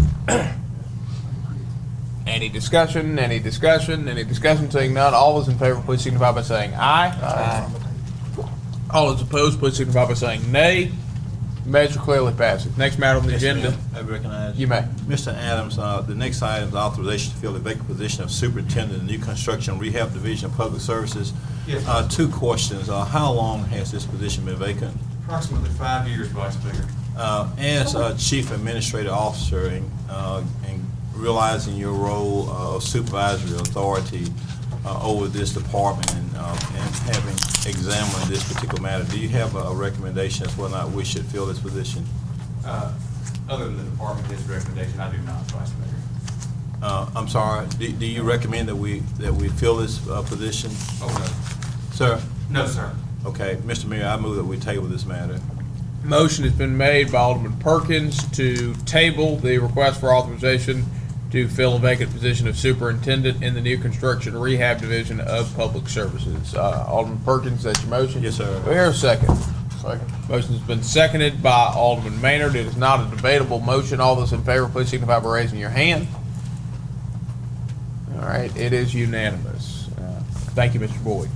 Any discussion? Any discussion? Any discussion? Seeing none, all those in favor, please signify by saying aye. Aye. All those opposed, please signify by saying nay. Measure clearly passes. Next matter on the agenda. I recognize. You may. Mr. Adams, the next item is authorization to fill the vacant position of superintendent in the new construction rehab division of public services. Yes. Two questions. How long has this position been vacant? Approximately 5 years, Vice Mayor. As chief administrative officer and realizing your role of supervisory authority over this department and having examined this particular matter, do you have a recommendation as to whether or not we should fill this position? Other than the department head's recommendation, I do not, Vice Mayor. I'm sorry, do you recommend that we fill this position? Oh, no. Sir? No, sir. Okay, Mr. Mayor, I move that we table this matter. Motion has been made by Alderman Perkins to table the request for authorization to fill a vacant position of superintendent in the new construction rehab division of public services. Alderman Perkins, is that your motion? Yes, sir. Do I hear a second? Second. Motion's been seconded by Alderman Maynard. It is not a debatable motion. All those in favor, please signify by raising your hand. All right, it is unanimous. Thank you, Mr. Boyd.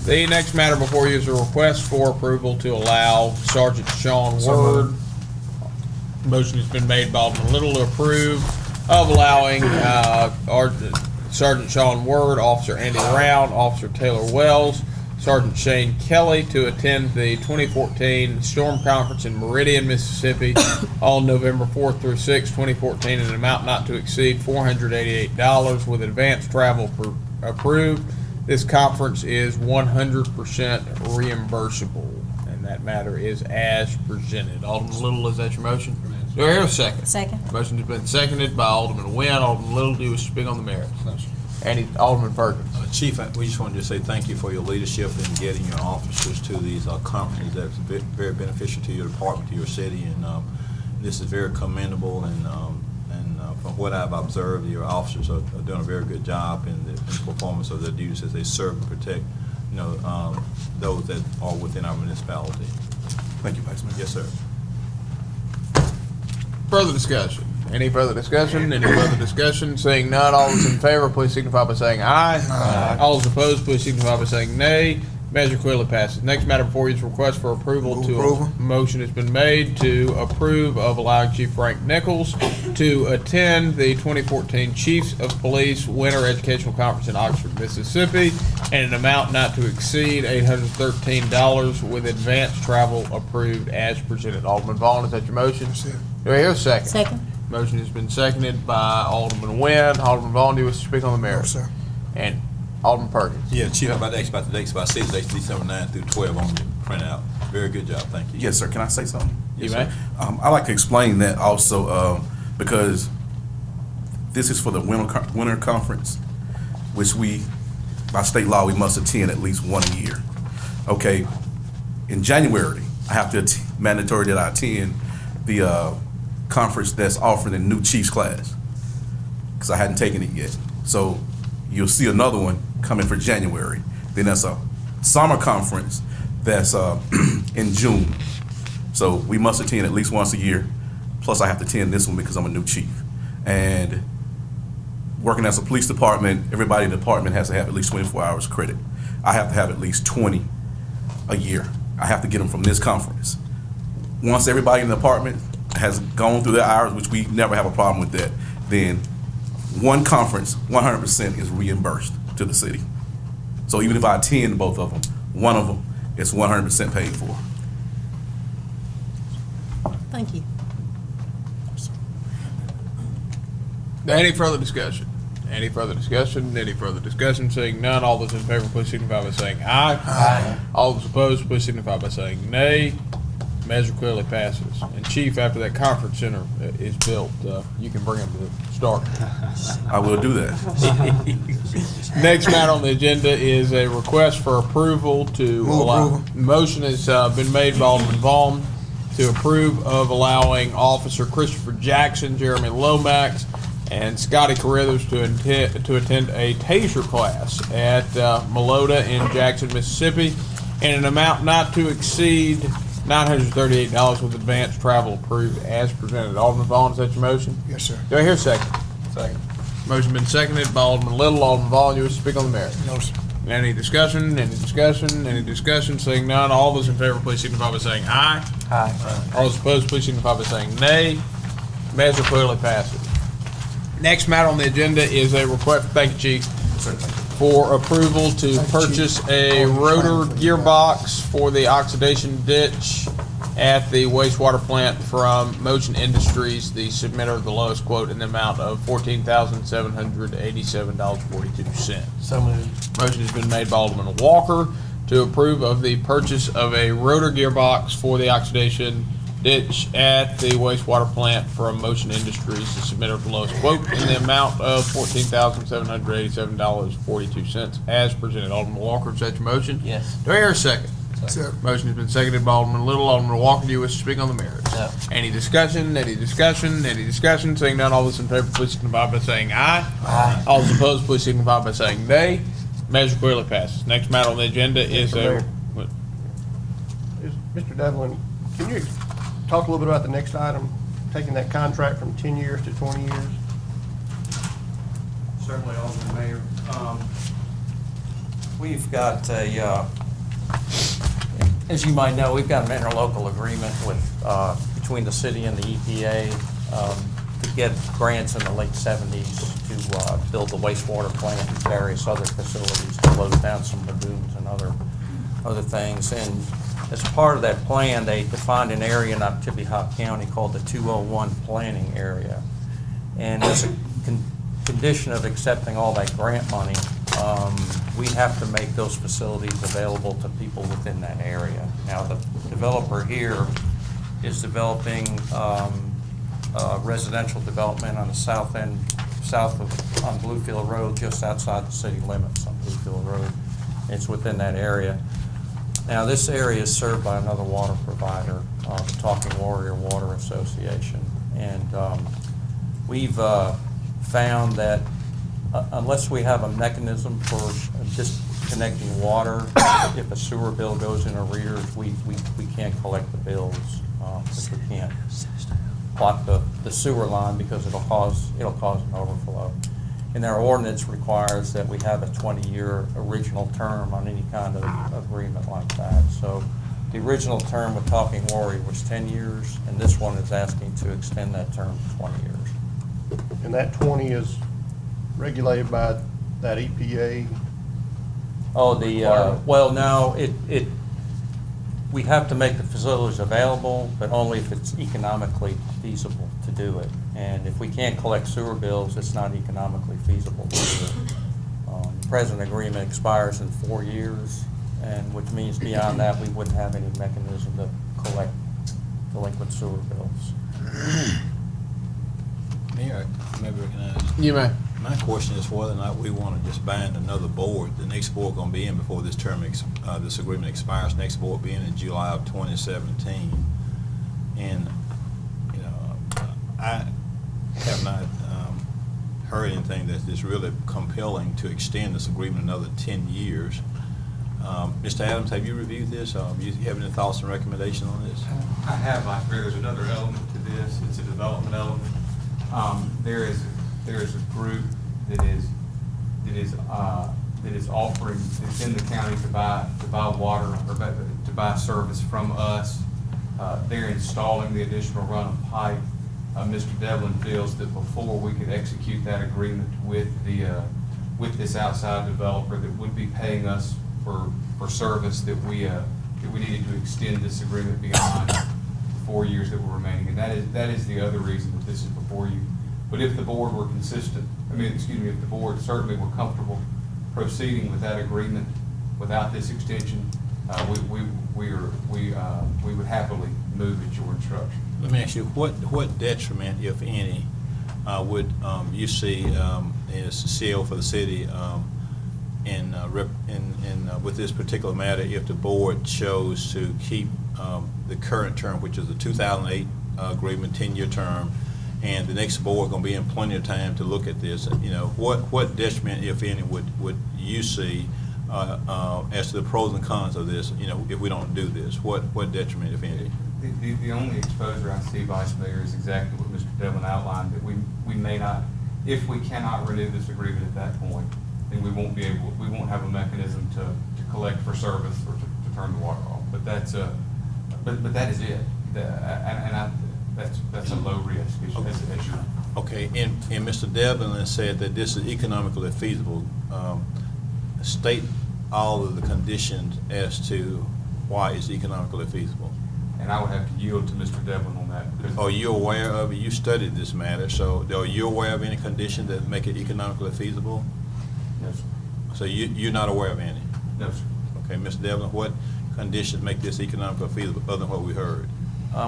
The next matter before you is a request for approval to allow Sergeant Sean Word. Motion has been made by Alderman Little to approve of allowing Sergeant Sean Word, Officer Andy Round, Officer Taylor Wells, Sergeant Shane Kelly to attend the 2014 Storm Conference in Meridian, Mississippi on November 4th through 6th, 2014, in an amount not to exceed $488 with advanced travel approved. This conference is 100% reimbursable, and that matter is as presented. Alderman Little, is that your motion? Do I hear a second? Second. Motion has been seconded by Alderman Nguyen. Alderman Little, do you wish to speak on the merits? And Alderman Perkins. Chief, we just wanted to say thank you for your leadership in getting your officers to these conferences. That's very beneficial to your department, to your city, and this is very commendable. And from what I've observed, your officers are doing a very good job in the performance of their duties as they serve and protect, those that are within our municipality. Thank you, Vice Mayor. Yes, sir. Further discussion? Any further discussion? Any further discussion? Seeing none, all those in favor, please signify by saying aye. Aye. All those opposed, please signify by saying nay. Measure clearly passes. Next matter before you is request for approval motion has been made to approve of allowing Chief Frank Nichols to attend the 2014 Chiefs of Police Winter Educational Conference in Oxford, Mississippi, and an amount not to exceed $813 with advanced travel approved as presented. Alderman Vaughn, is that your motion? Do I hear a second? Second. Motion has been seconded by Alderman Nguyen. Alderman Vaughn, do you wish to speak on the merits? No, sir. And Alderman Perkins. Yeah, Chief, I'm about to ask about the dates, but I see the dates December 9 through 12 on the printout. Very good job, thank you. Yes, sir. Can I say something? You may. I'd like to explain that also because this is for the winter conference, which by state law, we must attend at least one a year. Okay, in January, I have to mandatory that I attend the conference that's offering a new Chiefs class because I hadn't taken it yet. So you'll see another one coming for January. Then there's a summer conference that's in June. So we must attend at least once a year. Plus I have to attend this one because I'm a new chief. And working as a police department, everybody in the department has to have at least 24 hours credit. I have to have at least 20 a year. I have to get them from this conference. Once everybody in the department has gone through their hours, which we never have a problem with that, then one conference, 100% is reimbursed to the city. So even if I attend both of them, one of them is 100% paid for. Thank you. Any further discussion? Any further discussion? Any further discussion? Seeing none, all those in favor, please signify by saying aye. Aye. All those opposed, please signify by saying nay. Measure clearly passes. And Chief, after that conference center is built, you can bring them to Starkville. I will do that. Next matter on the agenda is a request for approval to Move allow. approval. Motion has been made by Alderman Vaughn to approve of allowing Officer Christopher Jackson, Jeremy Lomax, and Scotty Carruthers to attend a TASER class at Melota in Jackson, Mississippi, in an amount not to exceed $938 with advanced travel approved as presented. Alderman Vaughn, is that your motion? Yes, sir. Do I hear a second? Second. Motion been seconded by Alderman Little. Alderman Vaughn, you wish to speak on the matter? No, sir. Any discussion? Any discussion? Any discussion? Seeing none, all those in favor, please signify by saying aye. Aye. All those opposed, please signify by saying nay. Measure clearly passes. Next matter on the agenda is a request, thank you, Chief, for approval to purchase a rotor gearbox for the oxidation ditch at the wastewater plant from Motion Industries, the submitter of the lowest quote, in the amount of $14,787.42. So moved. Motion has been made by Alderman Walker to approve of the purchase of a rotor gearbox for the oxidation ditch at the wastewater plant from Motion Industries, the submitter of the lowest quote, in the amount of $14,787.42 as presented. Alderman Walker, is that your motion? Yes. Do I hear a second? Sir. Motion has been seconded by Alderman Little. Alderman Walker, do you wish to speak on the merits? No. Any discussion? Any discussion? Any discussion? Seeing none, all those in favor, please signify by saying aye. Aye. All those opposed, please signify by saying nay. Measure clearly passes. Next matter on the agenda is a. Mr. Devlin, can you talk a little bit about the next item, taking that contract from 10 years to 20 years? Certainly, Alderman Mayor. We've got as you might know, we've got an interlocal agreement with, between the city and the EPA to get grants in the late 70s to build the wastewater plant and various other facilities to close down some lagoons and other things. And as part of that plan, they defined an area in Oktibbeha County called the 201 Planning Area. And as a condition of accepting all that grant money, we have to make those facilities available to people within that area. Now, the developer here is developing residential development on the south end, on Bluefield Road, just outside the city limits on Bluefield Road. It's within that area. Now, this area is served by another water provider, the Talking Warrior Water Association. And we've found that unless we have a mechanism for disconnecting water, if a sewer bill goes in arrears, we can't collect the bills, because we can't block the sewer line because it'll cause an overflow. And our ordinance requires that we have a 20-year original term on any kind of agreement like that. So the original term with Talking Warrior was 10 years, and this one is asking to extend that term to 20 years. And that 20 is regulated by that EPA? Oh, well, no, we have to make the facilities available, but only if it's economically feasible to do it. And if we can't collect sewer bills, it's not economically feasible to do it. The present agreement expires in 4 years, and which means beyond that, we wouldn't have any mechanism to collect delinquent sewer bills. Mayor, maybe we can ask. You may. My question is whether or not we want to disband another board. The next board going to be in before this term, this agreement expires. Next board being in July of 2017. And, you know, I have not heard anything that is really compelling to extend this agreement another 10 years. Mr. Adams, have you reviewed this? You have any thoughts and recommendations on this? I have, I fear there's another element to this. It's a development element. There is a group that is offering, it's in the county to buy water or to buy service from us. They're installing the additional run of pipe. Mr. Devlin feels that before we could execute that agreement with this outside developer that would be paying us for service, that we needed to extend this agreement beyond the 4 years that were remaining. And that is the other reason that this is before you. But if the board were if the board certainly were comfortable proceeding with that agreement without this extension, we would happily move at your instruction. Let me ask you, what detriment, if any, would you see as CEO for the city with this particular matter if the board chose to keep the current term, which is the 2008 agreement, 10-year term, and the next board going to be in plenty of time to look at this? You know, what detriment, if any, would you see as to the pros and cons of this? You know, if we don't do this, what detriment, if any? The only exposure I see, Vice Mayor, is exactly what Mr. Devlin outlined, that we may not, if we cannot renew this agreement at that point, then we won't have a mechanism to collect for service or to turn the water off. But that's but that is it. That's a low risk issue. Okay, and Mr. Devlin has said that this is economically feasible. State all of the conditions as to why it's economically feasible. And I would have to yield to Mr. Devlin on that. Because Are you aware of it? You studied this matter, so are you aware of any conditions that make it economically feasible? No, sir. So you're not aware of any? No, sir. Okay, Mr. Devlin, what conditions make this economically feasible other than what we heard?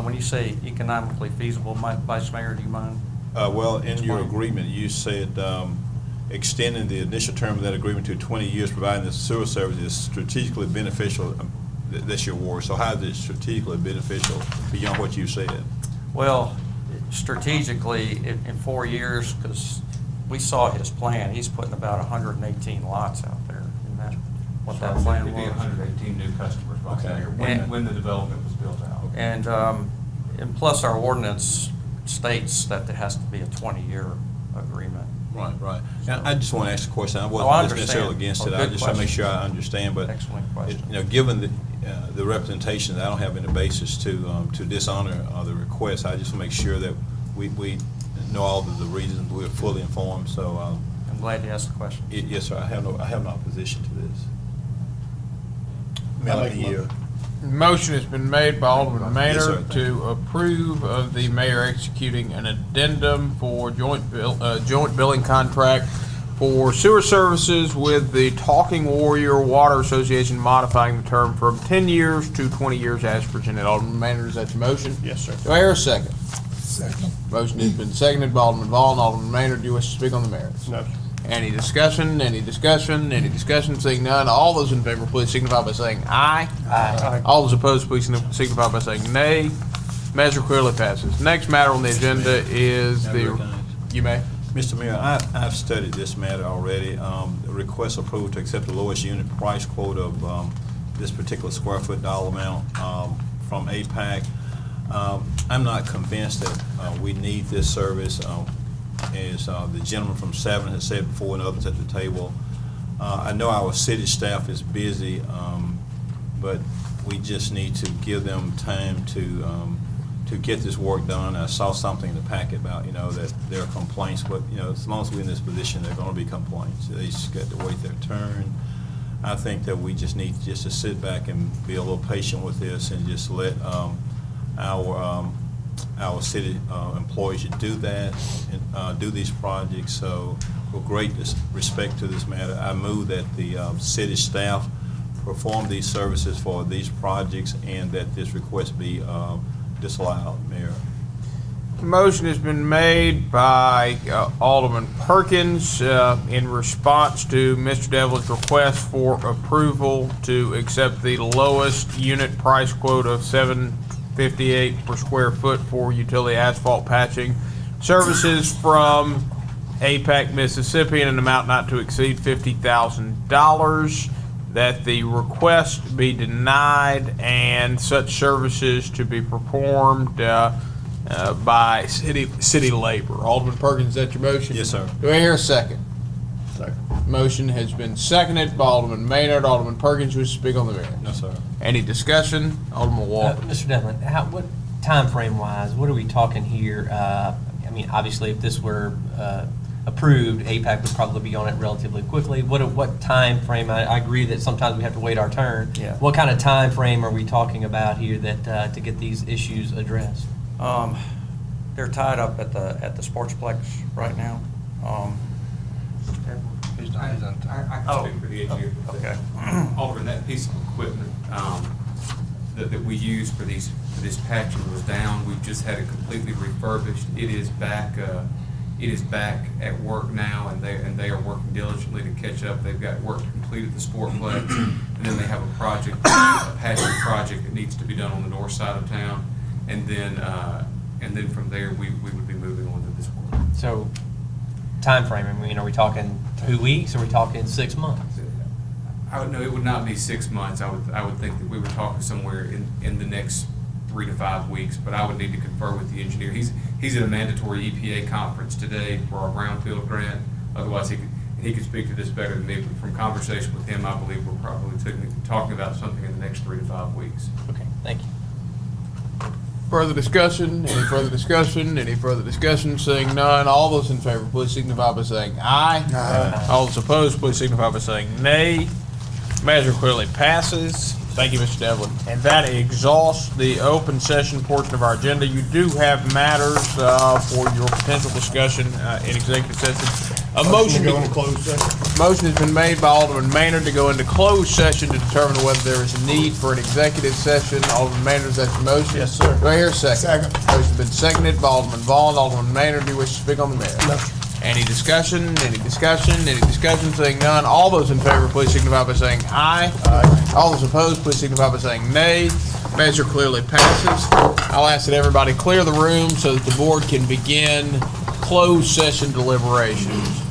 When you say economically feasible, Vice Mayor, do you mind? Well, in your Explain. agreement, you said extending the initial term of that agreement to 20 years, providing the sewer service is strategically beneficial. That's your word. So how is it strategically beneficial beyond what you said? Well, strategically, in 4 years, because we saw his plan, he's putting about 118 lots out there. Isn't that what that plan It'd be was? 118 new customers, Vice Okay. Mayor, when the development was built out. And plus our ordinance states that there has to be a 20-year agreement. Right, right. Now, I just want to ask a question. I I wasn't necessarily understand. against it. Oh, I good just want to make question. sure I understand. But Excellent question. you know, given the representation, I don't have any basis to dishonor the request. I just want to make sure that we know all of the reasons. We're fully informed. So I'm glad you asked the question. yes, sir. I have no opposition to this. I'll make a Melanie, Motion has been made by Alderman Yes, sir. Maynard to approve of the mayor executing an addendum for joint billing contract for sewer services with the Talking Warrior Water Association, modifying the term from 10 years to 20 years as presented. Alderman Maynard, is that your motion? Yes, sir. Do I hear a second? Second. Motion has been seconded by Alderman Vaughn. Alderman Maynard, do you wish to speak on the merits? No, sir. Any discussion? Any discussion? Any discussion? Seeing none, all those in favor, please signify by saying aye. Aye. All those opposed, please signify by saying nay. Measure clearly passes. Next matter on the agenda is I the, recognize. you may. Mr. Mayor, I've studied this matter already. The request approval to accept the lowest unit price quote of this particular square foot dollar amount from APAC. I'm not convinced that we need this service. As the gentleman from 7 has said before and others at the table, I know our city staff is busy, but we just need to give them time to get this work done. I saw something in the packet about, that there are complaints, but, as long as we're in this position, there are going to be complaints. They just got to wait their turn. I think that we just need to sit back and be a little patient with this and just let our city employees do that and do these projects. So with great respect to this matter, I move that the city staff perform these services for these projects and that this request be disallowed, Mayor. Motion has been made by Alderman Perkins in response to Mr. Devlin's request for approval to accept the lowest unit price quote of $7.58 per square foot for utility asphalt patching services from APAC, Mississippi, in an amount not to exceed $50,000. That the request be denied and such services to be performed by city labor. Alderman Perkins, is that your motion? Yes, sir. Do I hear a second? Second. Motion has been seconded by Alderman Maynard. Alderman Perkins, wish to speak on the merits? No, sir. Any discussion? Alderman Walker. Mr. Devlin, what time frame wise, what are we talking here? I mean, obviously, if this were approved, APAC would probably be on it relatively quickly. What time frame? I agree that sometimes we have to wait our turn. Yeah. What kind of time frame are we talking about here that to get these issues addressed? They're tied up at the Sportsplex right now. I can speak for the engineer. Okay. Alderman, that piece of equipment that we used for this patching was down. We've just had it completely refurbished. It is back at work now, and they are working diligently to catch up. They've got work completed at the Sportplex, and then they have a patching project that needs to be done on the north side of town, and then from there we would be moving on to this work. So, timeframe, I mean, are we talking 2 weeks, or are we talking 6 months? No, it would not be 6 months. I would think that we were talking somewhere in the next 3 to 5 weeks, but I would need to confer with the engineer. He's at a mandatory EPA conference today for our brownfield grant. Otherwise, he could speak to this better than me, but from conversation with him, I believe we're probably talking about something in the next 3 to 5 weeks. Okay, thank you. Further discussion? Any further discussion? Any further discussion? Seeing none, all those in favor, please signify by saying aye. Aye. All those opposed, please signify by saying nay. Measure clearly passes. Thank you, Mr. Devlin. And that exhausts the open session portion of our agenda. You do have matters for your potential discussion in executive session. A motion to go into closed session. Motion has been made by Alderman Maynard to go into closed session to determine whether there is a need for an executive session. Alderman Maynard, is that your motion? Yes, sir. Do I hear a second? Second. Motion's been seconded by Alderman Vaughn. Alderman Maynard, do you wish to speak on the matter? No. Any discussion? Any discussion? Any discussion? Seeing none. All those in favor, please signify by saying aye. Aye. All those opposed, please signify by saying nay. Measure clearly passes. I'll ask that everybody clear the room so that the board can begin closed session deliberations.